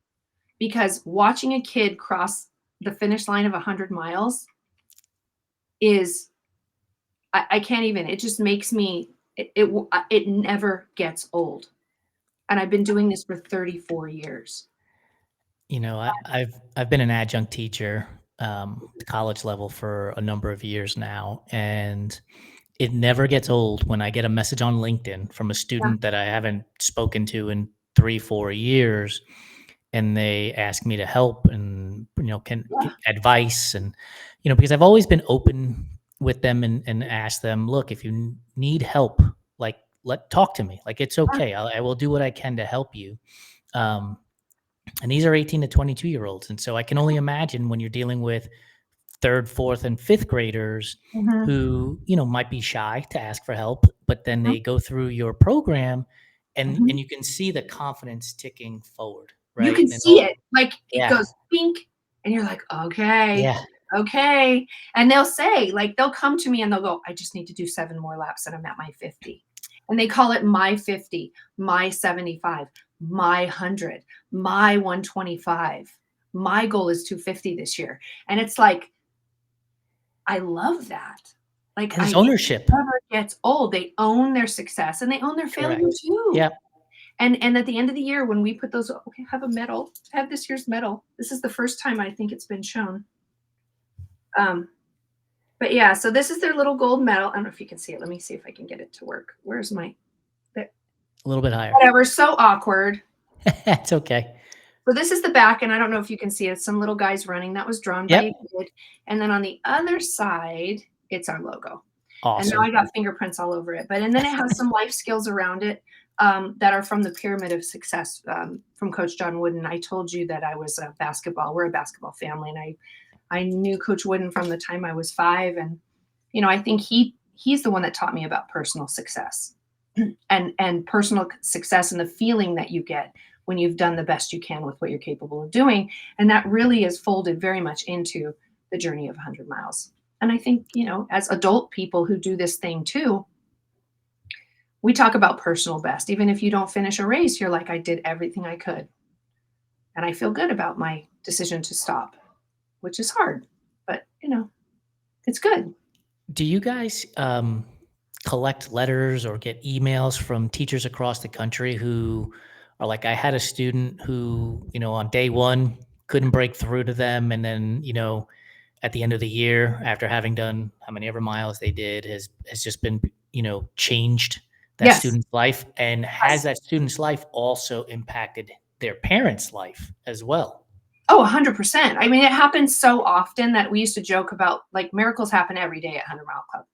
Because watching a kid cross the finish line of 100 miles is, I can't even, it just makes me, it never gets old. And I've been doing this for 34 years. I've been an adjunct teacher, at college level for a number of years now, and it never gets old when I get a message on LinkedIn from a Yeah, student that I haven't spoken to in 3, 4 years, and they ask me to help and, can yeah, get advice and, because I've always been open with them and ask them, "Look, if you need help, like, talk to me. Like, it's yeah, okay. I will do what I can to help you." Um, and these are 18 to 22-year-olds, and so I can only imagine when you're dealing with 3rd, 4th, and 5th graders mhm, who, might be shy to ask for help, but then mhm, they go through your program and mhm. you can see the confidence ticking forward, You right? can And see it, like, it yeah, goes pink, and you're like, "Okay, yeah. okay," and they'll say, like, they'll come to me and they'll go, "I just need to do 7 more laps and I'm at my 50." And they call it my 50, my 75, my 100, my 125. My goal is 250 this year, and it's like, I love that. Like, And it's it ownership. never gets old. They own their success and they own their failure Correct. too. Yeah. And at the end of the year, when we put those, okay, have a medal, have this year's medal. This is the first time I think it's been shown. But yeah, so this is their little gold medal. I don't know if you can see it. Let me see if I can get it to work. Where's my, A little bit higher. whatever, so awkward. It's okay. So this is the back, and I don't know if you can see it. Some little guys running. That was drawn by a Yep. kid. And then on the other side, it's our logo. And now Awesome. I got fingerprints all over it. And then it has some life skills around it that are from the Pyramid of Success from Coach John Wooden. I told you that I was we're a basketball family, and I knew Coach Wooden from the time I was 5. And, I think he's the one that taught me about personal success and personal success and the feeling that you get when you've done the best you can with what you're capable of doing. And that really is folded very much into the journey of 100 miles. And I think, as adult people who do this thing too, we talk about personal best. Even if you don't finish a race, you're like, I did everything I could. And I feel good about my decision to stop, which is hard, but it's good. Do you guys collect letters or get emails from teachers across the country who are like, I had a student who, on day one couldn't break through to them. And then, at the end of the year, after having done how many ever miles they did, has just been, changed that Yes. student's life. And has Yes. that student's life also impacted their parents' life as well? Oh, 100%. I mean, it happens so often that we used to joke about, like, miracles happen every day at 100 Mile Club.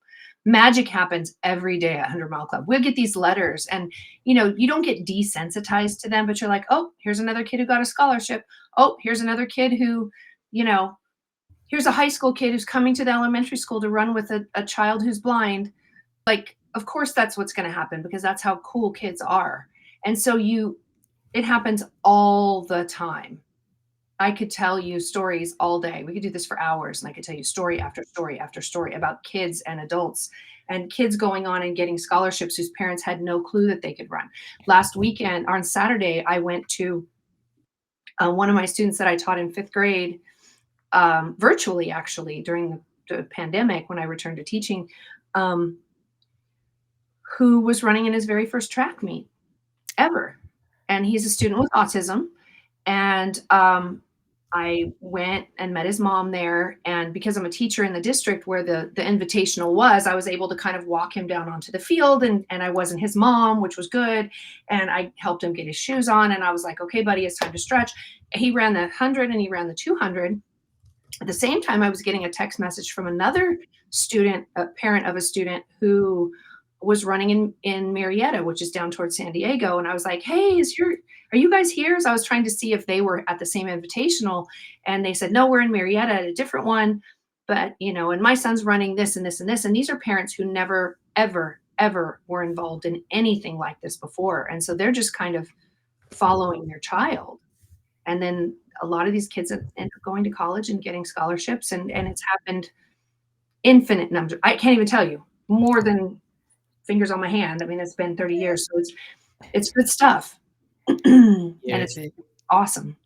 Magic happens every day at 100 Mile Club. We'll get these letters and, you don't get desensitized to them, but you're like, oh, here's another kid who got a scholarship. Oh, here's another kid who, here's a high school kid who's coming to the elementary school to run with a child who's blind. Like, of course that's what's going to happen because that's how cool kids are. And so it happens all the time. I could tell you stories all day. We could do this for hours, and I could tell you story after story after story about kids and adults and kids going on and getting scholarships whose parents had no clue that they could run. Last weekend, on Saturday, I went to one of my students that I taught in 5th grade, virtually actually during the pandemic when I returned to teaching, who was running in his very first track meet ever. And he's a student with autism. And I went and met his mom there. And because I'm a teacher in the district where the invitational was, I was able to kind of walk him down onto the field and I wasn't his mom, which was good. And I helped him get his shoes on. And I was like, okay, buddy, it's time to stretch. He ran the 100 and he ran the 200. At the same time, I was getting a text message from another student, a parent of a student who was running in Marietta, which is down towards San Diego. And I was like, hey, are you guys here? So I was trying to see if they were at the same invitational. And they said, no, we're in Marietta at a different one. But, and my son's running this and this and this. And these are parents who never, ever, ever were involved in anything like this before. And so they're just kind of following their child. And then a lot of these kids end up going to college and getting scholarships. And it's happened infinite numbers. I can't even tell you more than fingers on my hand. I mean, it's been 30 years. So it's good stuff. And it's awesome.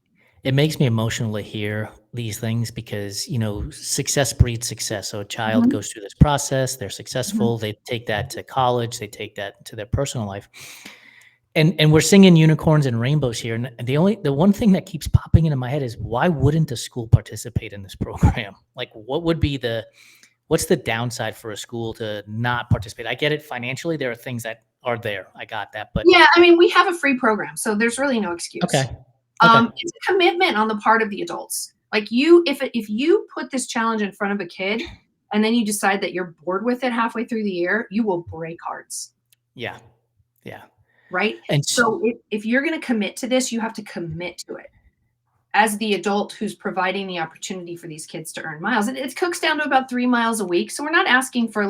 It makes me emotional to hear these things because, success breeds success. So a child goes through this process, they're successful, they take that to college, they take that to their personal life. And we're singing unicorns and rainbows here. And the one thing that keeps popping into my head is why wouldn't a school participate in this program? Like what's the downside for a school to not participate? I get it financially. There are things that are there. I got that. But yeah, I mean, we have a free program, so there's really no excuse. Okay. It's a commitment on the part of the adults. Like if you put this challenge in front of a kid and then you decide that you're bored with it halfway through the year, you will break hearts. Yeah. Yeah. Right. And so if you're going to commit to this, you have to commit to it as the adult who's providing the opportunity for these kids to earn miles. It cooks down to about 3 miles a week. So we're not asking for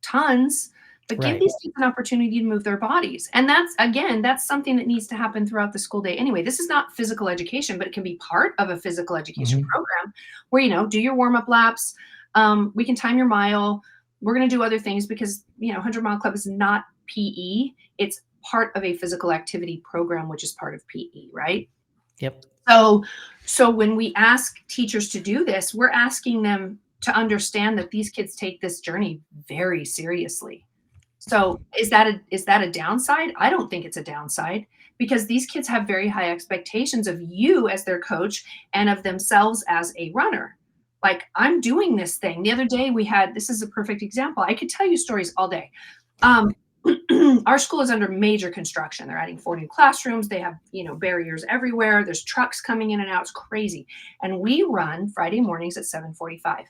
tons, but give these kids an opportunity to move their bodies. And that's something that needs to happen throughout the school day anyway. This is not physical education, but it can be part of a physical education program where, do your warm-up laps. We can time your mile. We're going to do other things because, 100 Mile Club is not PE. It's part of a physical activity program, which is part of PE, right? Yep. So when we ask teachers to do this, we're asking them to understand that these kids take this journey very seriously. So is that a downside? I don't think it's a downside, because these kids have very high expectations of you as their coach and of themselves as a runner. Like, I'm doing this thing. The other day this is a perfect example. I could tell you stories all day. Our school is under major construction. They're adding 4 new classrooms. They have, barriers everywhere. There's trucks coming in and out. It's crazy. And we run Friday mornings at 7:45,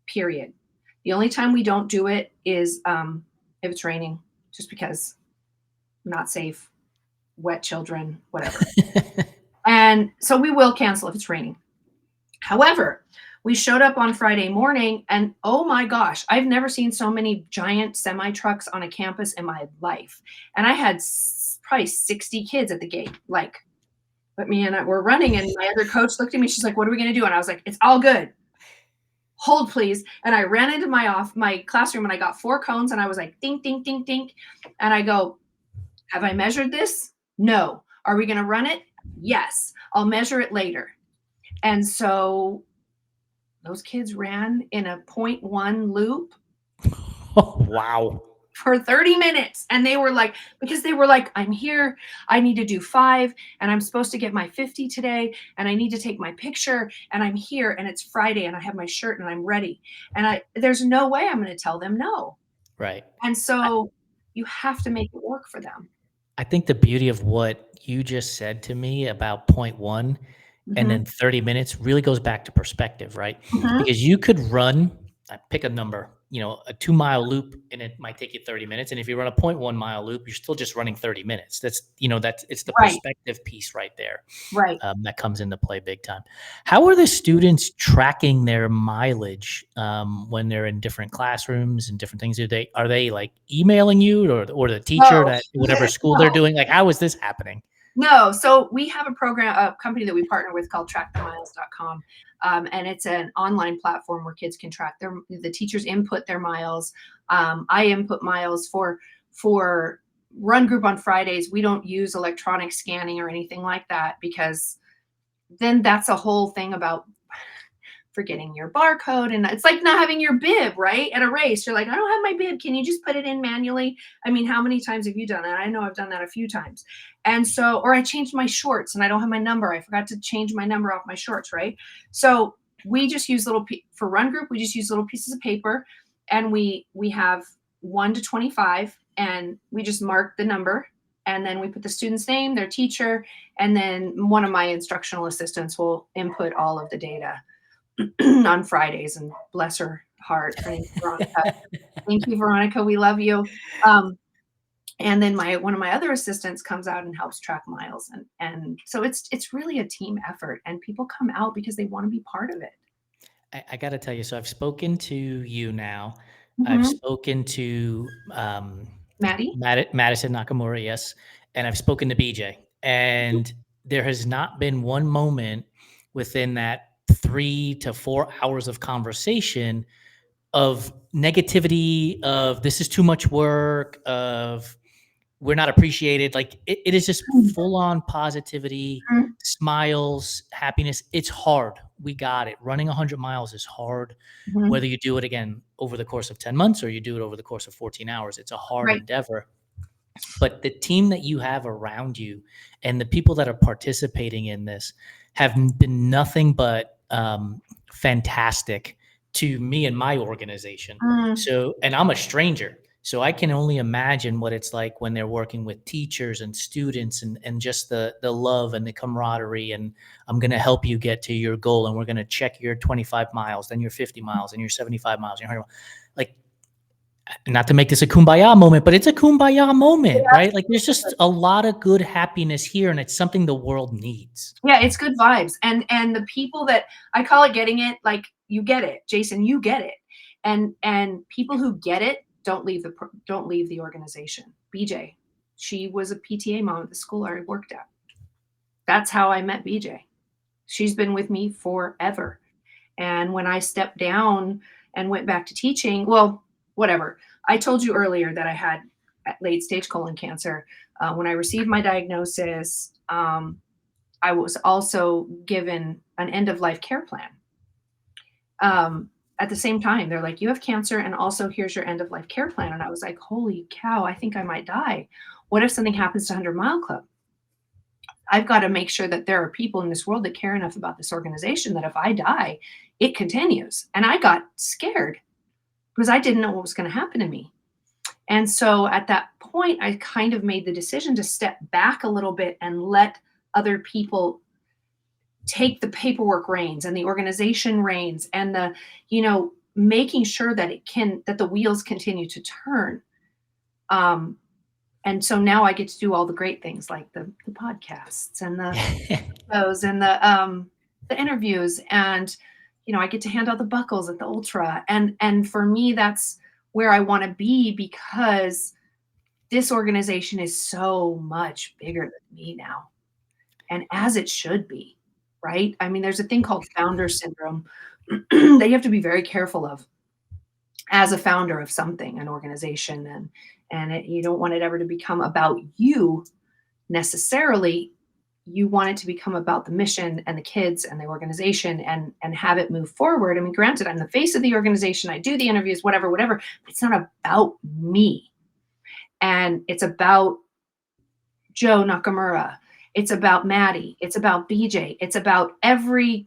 period. The only time we don't do it is if it's raining, just because not safe, wet children, whatever. And so we will cancel if it's raining. However, we showed up on Friday morning, and oh my gosh, I've never seen so many giant semi trucks on a campus in my life. And I had probably 60 kids at the gate. Like, but me and I were running, and my other coach looked at me. She's like, "What are we going to do?" And I was like, "It's all good. Hold, please." And I ran into my classroom, and I got 4 cones, and I was like, ding, ding, ding, ding. And I go, "Have I measured this? No. Are we going to run it? Yes. I'll measure it later." And so those kids ran in a 0.1 loop Oh, wow. for 30 minutes. And they were like, "I'm here. I need to do 5, and I'm supposed to get my 50 today, and I need to take my picture, and I'm here, and it's Friday, and I have my shirt, and I'm ready." And there's no way I'm going to tell them no. Right. And so you have to make it work for them. I think the beauty of what you just said to me about point one and Mhm. then 30 minutes really goes back to perspective, right? Mhm. Because you could run, I pick a number, a 2 mile loop, and it might take you 30 minutes. And if you run a 0.1 mile loop, you're still just running 30 minutes. It's the Right. perspective piece right there. Right. That comes into play big time. How are the students tracking their mileage when they're in different classrooms and different things? Are they like emailing you, or the teacher No. that whatever school they're doing? Like, how is this happening? No. So we have a company that we partner with called trackthemiles.com. And it's an online platform where kids can track the teachers input their miles. I input miles for run group on Fridays. We don't use electronic scanning or anything like that, because then that's a whole thing about forgetting your barcode. And it's like not having your bib, right? At a race, you're like, "I don't have my bib. Can you just put it in manually?" I mean, how many times have you done that? I know I've done that a few times. And so, or I changed my shorts and I don't have my number. I forgot to change my number off my shorts, right? So we just use for run group, we just use little pieces of paper, and we have 1 to 25, and we just mark the number, and then we put the student's name, their teacher, and then one of my instructional assistants will input all of the data on Fridays. And bless her heart, her name's Veronica. Thank you, Veronica. We love you. And then one of my other assistants comes out and helps track miles, and so it's really a team effort, and people come out because they want to be part of it. I got to tell you, so I've spoken to you now. I've Hmm. spoken to Maddie. Madison Nakamura, yes, and I've spoken to BJ, and there has not been one moment within that 3 to 4 hours of conversation of negativity, of this is too much work, of we're not appreciated. Like, it is just full on positivity, Mhm. smiles, happiness. It's hard. We got it. Running 100 miles is hard. Mhm. Whether you do it again over the course of 10 months or you do it over the course of 14 hours, it's a hard Right. endeavor. But the team that you have around you and the people that are participating in this have been nothing but fantastic to me and my organization. Mm. So, and I'm a stranger. So I can only imagine what it's like when they're working with teachers and students, and just the love and the camaraderie. And I'm going to help you get to your goal. And we're going to check your 25 miles, then your 50 miles, and your 75 miles, and your 100 miles. Like, not to make this a kumbaya moment, but it's a kumbaya moment, right? Like, there's just a lot of good happiness here, and it's something the world needs. Yeah, it's good vibes. And the people that I call it getting it, like, you get it, Jason, you get it. And people who get it don't leave the organization. BJ, she was a PTA mom at the school I worked at. That's how I met BJ. She's been with me forever. And when I stepped down and went back to teaching, well, whatever. I told you earlier that I had late stage colon cancer. When I received my diagnosis, I was also given an end of life care plan. at the same time, they're like, you have cancer, and also here's your end of life care plan. And I was like, holy cow, I think I might die. What if something happens to 100 Mile Club? I've got to make sure that there are people in this world that care enough about this organization that if I die, it continues. And I got scared because I didn't know what was going to happen to me. And so at that point, I kind of made the decision to step back a little bit and let other people take the paperwork reins and the organization reins and the, making sure that that the wheels continue to turn. And so now I get to do all the great things like the podcasts and the shows and the interviews, and I get to hand out the buckles at the ultra, and for me that's where I want to be, because this organization is so much bigger than me now, and as it should be, right? I mean, there's a thing called founder syndrome that you have to be very careful of as a founder of something, an organization, and you don't want it ever to become about you necessarily. You want it to become about the mission and the kids and the organization, and have it move forward. I mean, granted, I'm the face of the organization. I do the interviews, whatever, but it's not about me. And it's about Joe Nakamura. It's about Maddie. It's about BJ. It's about every,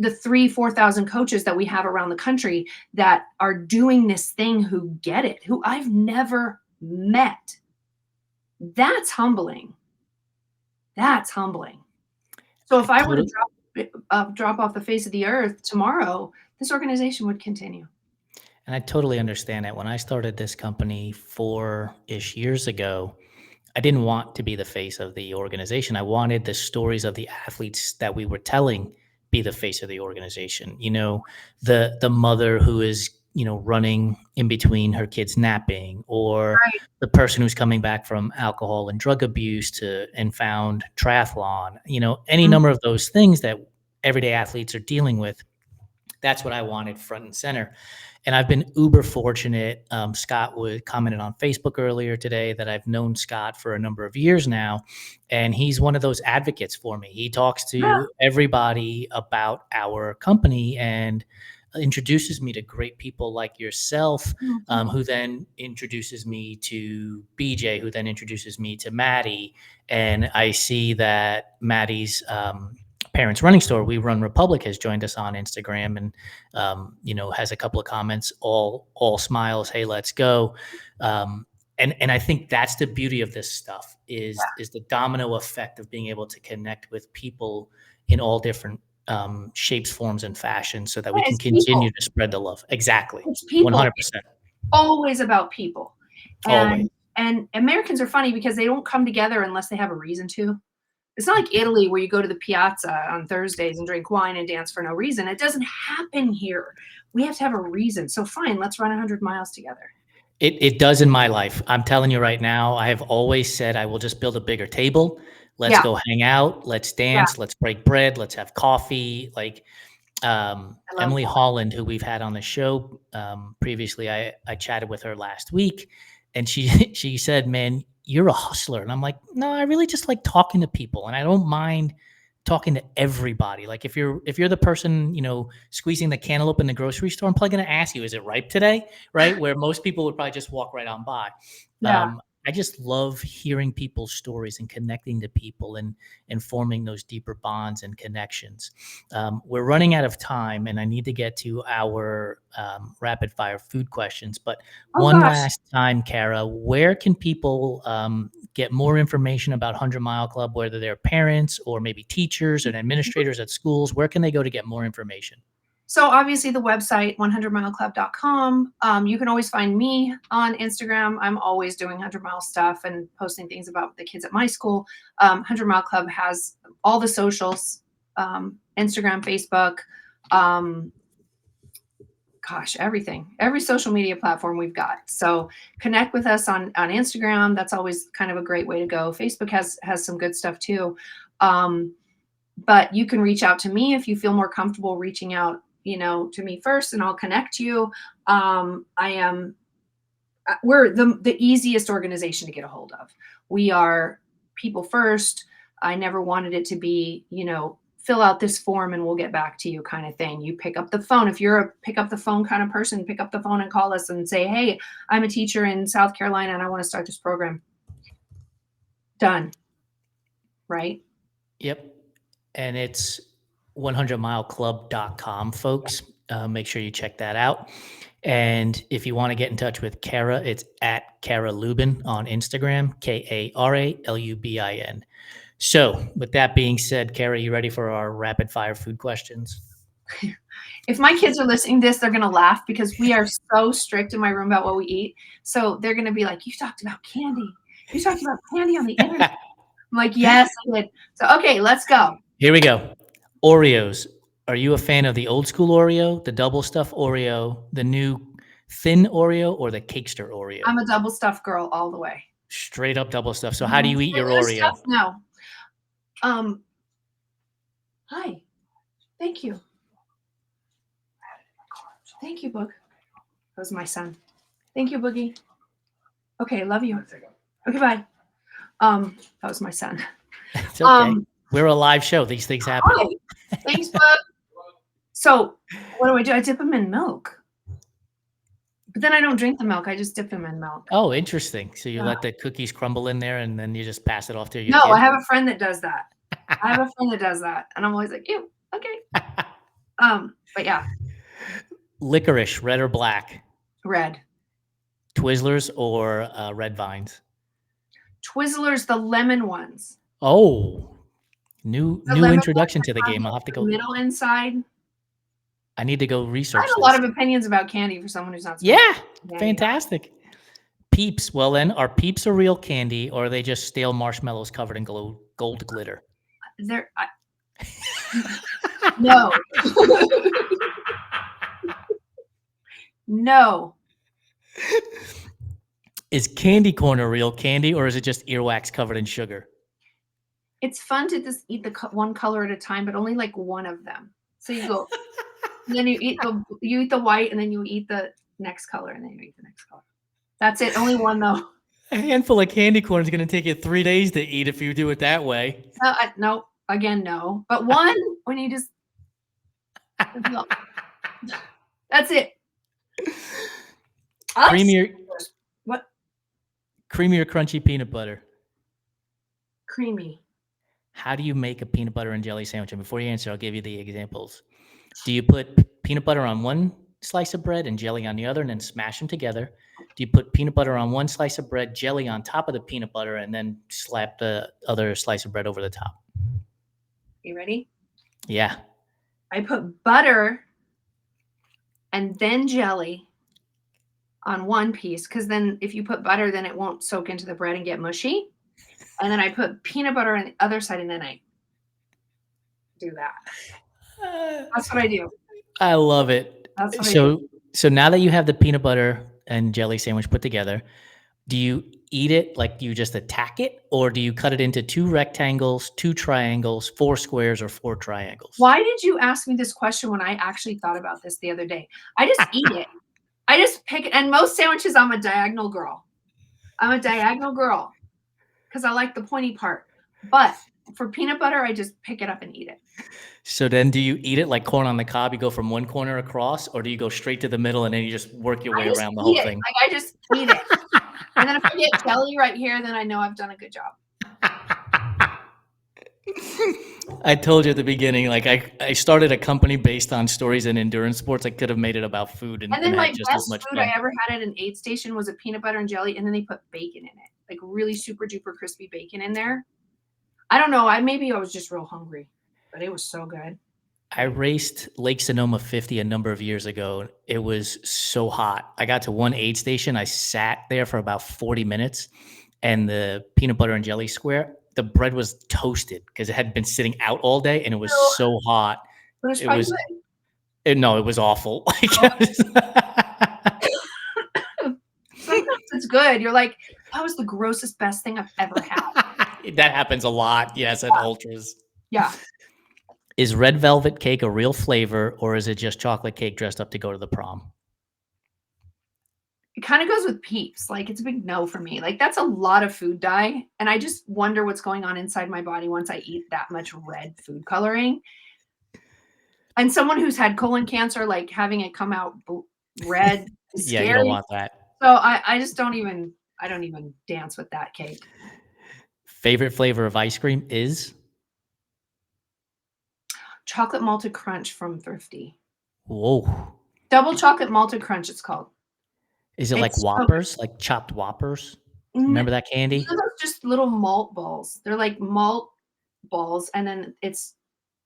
the 4,000 coaches that we have around the country that are doing this thing, who get it, who I've never met. That's humbling. That's humbling. So if I were to drop off the face of the earth tomorrow, this organization would continue. And I totally understand that. When I started this company 4-ish years ago, I didn't want to be the face of the organization. I wanted the stories of the athletes that we were telling be the face of the organization. The mother who is, running in between her kids napping, or Right. the person who's coming back from alcohol and drug abuse and found triathlon, any number of those things that everyday athletes are dealing with. That's what I wanted front and center. And I've been uber fortunate. Scott commented on Facebook earlier today that I've known Scott for a number of years now, and he's one of those advocates for me. He talks to everybody about our company and introduces me to great people like yourself, who then introduces me to BJ, who then introduces me to Maddie. And I see that Maddie's parents running store, We Run Republic, has joined us on Instagram, and has a couple of comments, all smiles, hey, let's go. And I think that's the beauty of this stuff is the domino effect of being able to connect with people in all different shapes, forms, and fashions, so that we can continue to spread the love. Exactly. It's people. 100%. Always about people. Always. And Americans are funny because they don't come together unless they have a reason to. It's not like Italy where you go to the piazza on Thursdays and drink wine and dance for no reason. It doesn't happen here. We have to have a reason. So fine, let's run 100 miles together. It does in my life. I'm telling you right now, I have always said I will just build a bigger table. Let's go hang out. Let's dance. Let's break bread. Let's have coffee. Like Emily Holland, who we've had on the show previously, I chatted with her last week, and she said, man, you're a hustler. And I'm like, no, I really just like talking to people, and I don't mind talking to everybody. Like if you're the person, squeezing the cantaloupe in the grocery store, I'm probably going to ask you, is it ripe today? Right. Where most people would probably just walk right on by. I just love hearing people's stories and connecting to people and forming those deeper bonds and connections. We're running out of time, and I need to get to our rapid fire food questions. But last time, Kara, where can people get more information about 100 Mile Club, whether they're parents or maybe teachers and administrators at schools? Where can they go to get more information? So obviously the website, 100mileclub.com. You can always find me on Instagram. I'm always doing 100 Mile stuff and posting things about the kids at my school. 100 Mile Club has all the socials, Instagram, Facebook, everything, every social media platform we've got. So connect with us on Instagram. That's always kind of a great way to go. Facebook has some good stuff too. But you can reach out to me if you feel more comfortable reaching out, to me first, and I'll connect you. We're the easiest organization to get a hold of. We are people first. I never wanted it to be, fill out this form and we'll get back to you kind of thing. You pick up the phone. If you're a pick up the phone kind of person, pick up the phone and call us and say, hey, I'm a teacher in South Carolina and I want to start this program. Done. Right? Yep. And it's 100mileclub.com, folks. Make sure you check that out. And if you want to get in touch with Kara, it's at Kara Lubin on Instagram, KaraLubin. So with that being said, Kara, you ready for our rapid fire food questions? If my kids are listening to this, they're going to laugh because we are so strict in my room about what we eat. So they're going to be like, you talked about candy. You talked about candy on the internet. I'm like, yes, I did. So, okay, let's go. Here we go. Oreos. Are you a fan of the old school Oreo, the double stuff Oreo, the new thin Oreo, or the Cakester Oreo? I'm a double stuffed girl all the way. Straight up double stuff. So how do you eat your Regular Oreo? stuff? No. Hi. Thank you. Thank you, Boog. That was my son. Thank you, Boogie. Okay, love you. Okay, bye. That was my son. It's okay. We're a live show. These things happen. Hi. Thanks, Boog. So what do? I dip them in milk. But then I don't drink the milk. I just dip them in milk. Oh, interesting. So you let the cookies crumble in there and then you just pass it off to your No, kid? I have a friend that does that. And I'm always like, ew, okay. But yeah. Licorice, red or black? Red. Twizzlers or Red Vines? Twizzlers, the lemon ones. Oh, new introduction to the game. I'll have to go. Middle inside. I need to go research. I have a lot of opinions about candy for someone who's not. Yeah, fantastic. Peeps. Well, then, are Peeps a real candy, or are they just stale marshmallows covered in gold glitter? No. No. Is candy corn a real candy, or is it just earwax covered in sugar? It's fun to just eat the one color at a time, but only like one of them. So you go, and then you eat the white, and then you eat the next color, and then you eat the next color. That's it. Only one though. A handful of candy corn is going to take you 3 days to eat if you do it that way. No. Again, no. But one when you just. That's it. Creamy what? Creamy or crunchy peanut butter? Creamy. How do you make a peanut butter and jelly sandwich? And before you answer, I'll give you the examples. Do you put peanut butter on one slice of bread and jelly on the other and then smash them together? Do you put peanut butter on one slice of bread, jelly on top of the peanut butter, and then slap the other slice of bread over the top? You ready? Yeah. I put butter and then jelly on one piece, because then if you put butter, then it won't soak into the bread and get mushy. And then I put peanut butter on the other side, and then I do that. That's what I do. I love it. So now that you have the peanut butter and jelly sandwich put together, do you eat it like you just attack it, or do you cut it into 2 rectangles, 2 triangles, 4 squares, or 4 triangles? Why did you ask me this question when I actually thought about this the other day? I just eat it. I just pick it. And most sandwiches, I'm a diagonal girl. Because I like the pointy part. But for peanut butter, I just pick it up and eat it. So then do you eat it like corn on the cob? You go from one corner across, or do you go straight to the middle and then you just work your way around the whole thing? Like I just eat it. And then if I get jelly right here, then I know I've done a good job. I told you at the beginning, like I started a company based on stories in endurance sports. I could have made it about food and then my just as best much food fun. I ever had at an aid station was a peanut butter and jelly, and then they put bacon in it, like really super duper crispy bacon in there. I don't know. Maybe I was just real hungry, but it was so good. I raced Lake Sonoma 50 a number of years ago. It was so hot. I got to one aid station. I sat there for about 40 minutes, and the peanut butter and jelly square, the bread was toasted because it had been sitting out all day, and it was so hot. But it was no, it was awful. Sometimes it's good. You're like, that was the grossest, best thing I've ever had. That happens a lot. Yes, at ultras. Yeah. Is red velvet cake a real flavor, or is it just chocolate cake dressed up to go to the prom? it kind of goes with Peeps. Like, it's a big no for me. Like, that's a lot of food dye, and I just wonder what's going on inside my body once I eat that much red food coloring. And someone who's had colon cancer, like, having it come out red is Yeah, you don't scary. want that. So I just don't even dance with that cake. Favorite flavor of ice cream is? Chocolate malted crunch from Thrifty. Whoa. Double chocolate malted crunch, it's called. Is it like It's so Whoppers, like chopped Whoppers? Remember that candy? those are just little malt balls. They're like malt balls, and then it's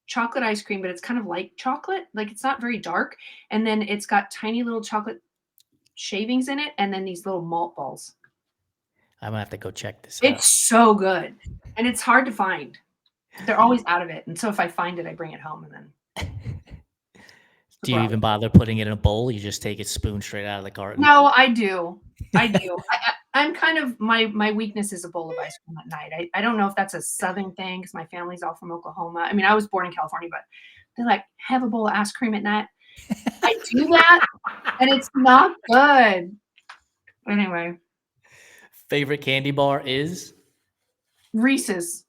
chocolate ice cream, but it's kind of like chocolate. Like, it's not very dark, and then it's got tiny little chocolate shavings in it, and then these little malt balls. I'm gonna have to go check this out. It's so good, and it's hard to find. They're always out of it, and so if I find it, I bring it home, and then Do you even bother putting it in a bowl? You just take it spoon straight out of the carton? No, I do. I'm kind of my weakness is a bowl of ice cream at night. I don't know if that's a Southern thing because my family's all from Oklahoma. I mean, I was born in California, but they're like, have a bowl of ice cream at night. I do that, and it's not good. Anyway, Favorite candy bar is? Reese's.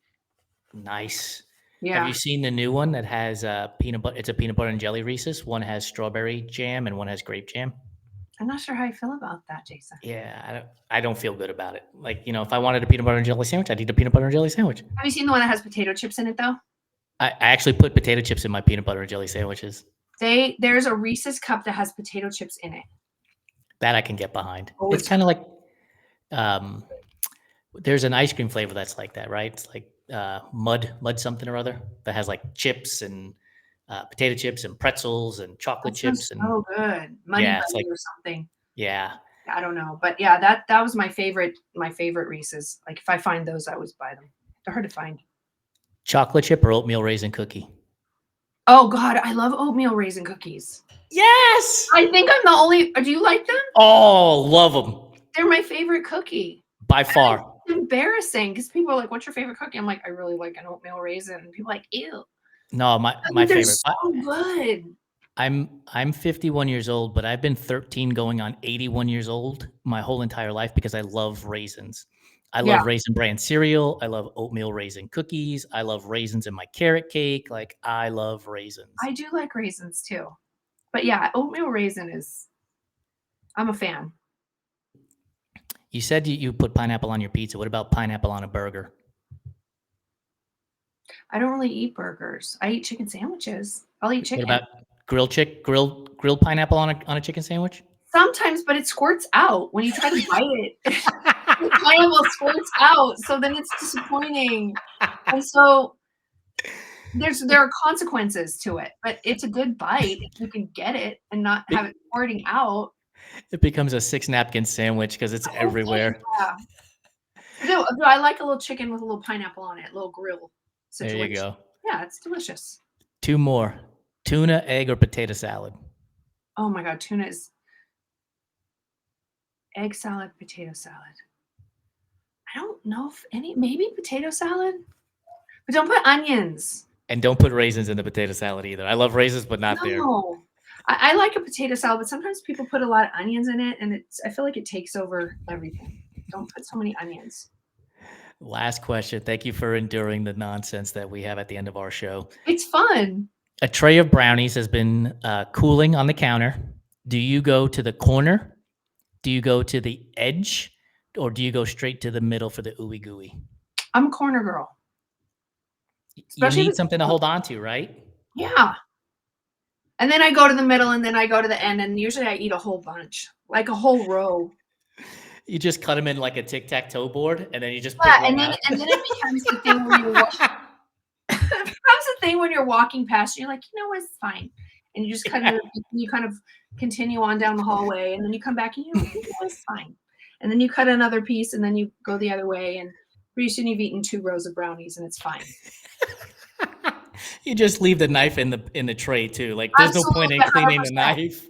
Nice. Have Yeah, you seen the new one that has peanut butter? It's a peanut butter and jelly Reese's. One has strawberry jam and one has grape jam. I'm not sure how I feel about that, Jason. Yeah, I don't feel good about it. Like, if I wanted a peanut butter and jelly sandwich, I'd eat a peanut butter and jelly sandwich. Have you seen the one that has potato chips in it though? I actually put potato chips in my peanut butter and jelly sandwiches. There's a Reese's cup that has potato chips in it. That I can get behind. Oh, It's kind of like, there's an ice cream flavor that's like that, right? It's like mud something or other that has like chips and potato chips and pretzels and chocolate That chips sounds and so good. Money yeah, it's Bunny like or something. yeah. I don't know, but yeah, that was my favorite Reese's. Like, if I find those, I always buy them. They're hard to find. Chocolate chip or oatmeal raisin cookie? Oh God, I love oatmeal raisin cookies. Yes. I think I'm the only. Do you like them? Oh, love them They're my favorite cookie. by far. It's embarrassing because people are like, "What's your favorite cookie?" I'm like, "I really like an oatmeal raisin." And people are like, "Ew." No, my They're favorite. so good. I'm 51 years old, but I've been 13 going on 81 years old my whole entire life because I love raisins. I Yeah, love Raisin Bran cereal. I love oatmeal raisin cookies. I love raisins in my carrot cake. Like, I love raisins. I do like raisins too. But yeah, oatmeal raisin is. I'm a fan. You said you put pineapple on your pizza. What about pineapple on a burger? I don't really eat burgers. I eat chicken sandwiches. I'll eat What chicken. about grilled pineapple on a chicken sandwich? Sometimes, but it squirts out when you try to bite it. The pineapple squirts out, so then it's disappointing. And so there are consequences to it, but it's a good bite if you can get it and not have it squirting out. It becomes a 6 napkin sandwich because it's everywhere. Yeah. No, I like a little chicken with a little pineapple on it, a little grill There situation. you go. Yeah, it's delicious. 2 more. Tuna, egg, or potato salad? Oh my God, tuna is egg salad, potato salad. I don't know if maybe potato salad, but don't put onions. And don't put raisins in the potato salad either. I love raisins, but not there. No. I like a potato salad, but sometimes people put a lot of onions in it, and I feel like it takes over everything. Don't put so many onions. Last question. Thank you for enduring the nonsense that we have at the end of our show. It's fun. A tray of brownies has been cooling on the counter. Do you go to the corner? Do you go to the edge? Or do you go straight to the middle for the ooey gooey? I'm a corner girl. You Especially if need it's something to hold on to, right? Yeah. And then I go to the middle, and then I go to the end, and usually I eat a whole bunch, like a whole row. You just cut them in like a tic-tac-toe board, and then you just pick Yeah, one and out. then it becomes the thing where it becomes the thing when you're walking past, you're like, it's fine. And you just you kind of continue on down the hallway, and then you come back and it's fine. And then you cut another piece, and then you go the other way, and pretty soon you've eaten 2 rows of brownies, and it's fine. You just leave the knife in the tray too. Like, there's no point in cleaning the knife.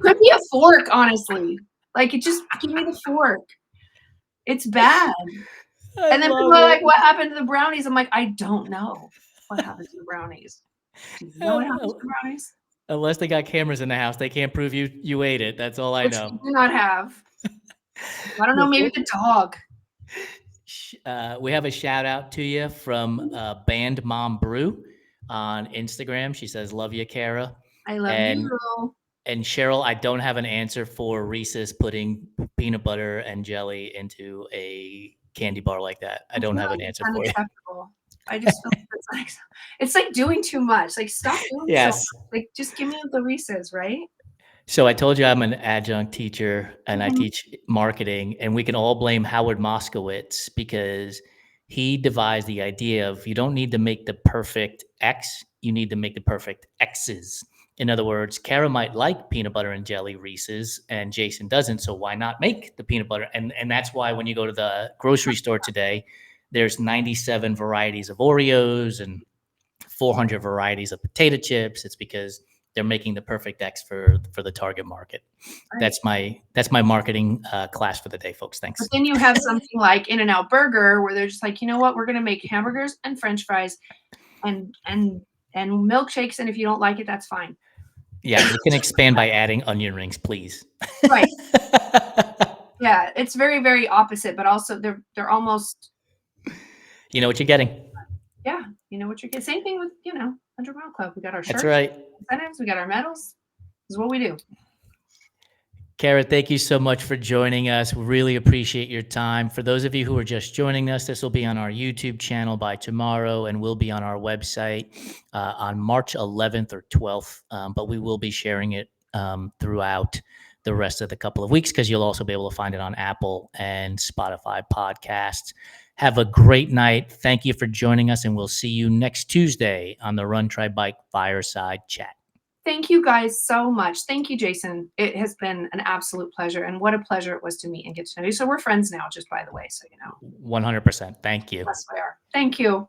Could be a fork, honestly. Like, just give me the fork. It's bad. And then people are like, "What happened to the brownies?" I'm like, "I don't know what happened to the brownies." Do you know what happened to the brownies? Unless they got cameras in the house, they can't prove you ate it. That's all I Which know. we do not have. I don't know, maybe the dog. We have a shout out to you from Band Mom Brew on Instagram. She says, "Love you, Kara." I love And you. and Cheryl, I don't have an answer for Reese's putting peanut butter and jelly into a candy bar like that. I I don't feel have like an it's answer for you. unacceptable. I just feel like it's like doing too much. Like, stop doing so Yes. much. Like, just give me the Reese's, right? So I told you I'm an adjunct teacher and I Mhm. teach marketing, and we can all blame Howard Moskowitz because he devised the idea of you don't need to make the perfect X, you need to make the perfect X's. In other words, Kara might like peanut butter and jelly Reese's and Jason doesn't, so why not make the peanut butter? And that's why when you go to the grocery store today, there's 97 varieties of Oreos and 400 varieties of potato chips. It's because they're making the perfect X for the target market. Right. That's my marketing class for the day, folks. But Thanks. then you have something like In-N-Out Burger where they're just like, you know what? We're gonna make hamburgers and French fries and milkshakes, and if you don't like it, that's fine. Yeah, you can expand by adding onion rings, please. Right. Yeah, it's very, very opposite, but also they're almost You know what you're getting. yeah, you know what you're getting. Same thing with, 100 Mile Club. We got our That's shirts, right. incentives, we got our medals. This is what we do. Kara, thank you so much for joining us. We really appreciate your time. For those of you who are just joining us, this will be on our YouTube channel by tomorrow and will be on our website on March 11th or 12th. But we will be sharing it throughout the rest of the couple of weeks because you'll also be able to find it on Apple and Spotify podcasts. Have a great night. Thank you for joining us, and we'll see you next Tuesday on the Run Try Bike Fireside Chat. Thank you guys so much. Thank you, Jason. It has been an absolute pleasure, and what a pleasure it was to meet and get to know you. So we're friends now, just by the way, so you know. 100%. Thank you. Yes, we are. Thank you.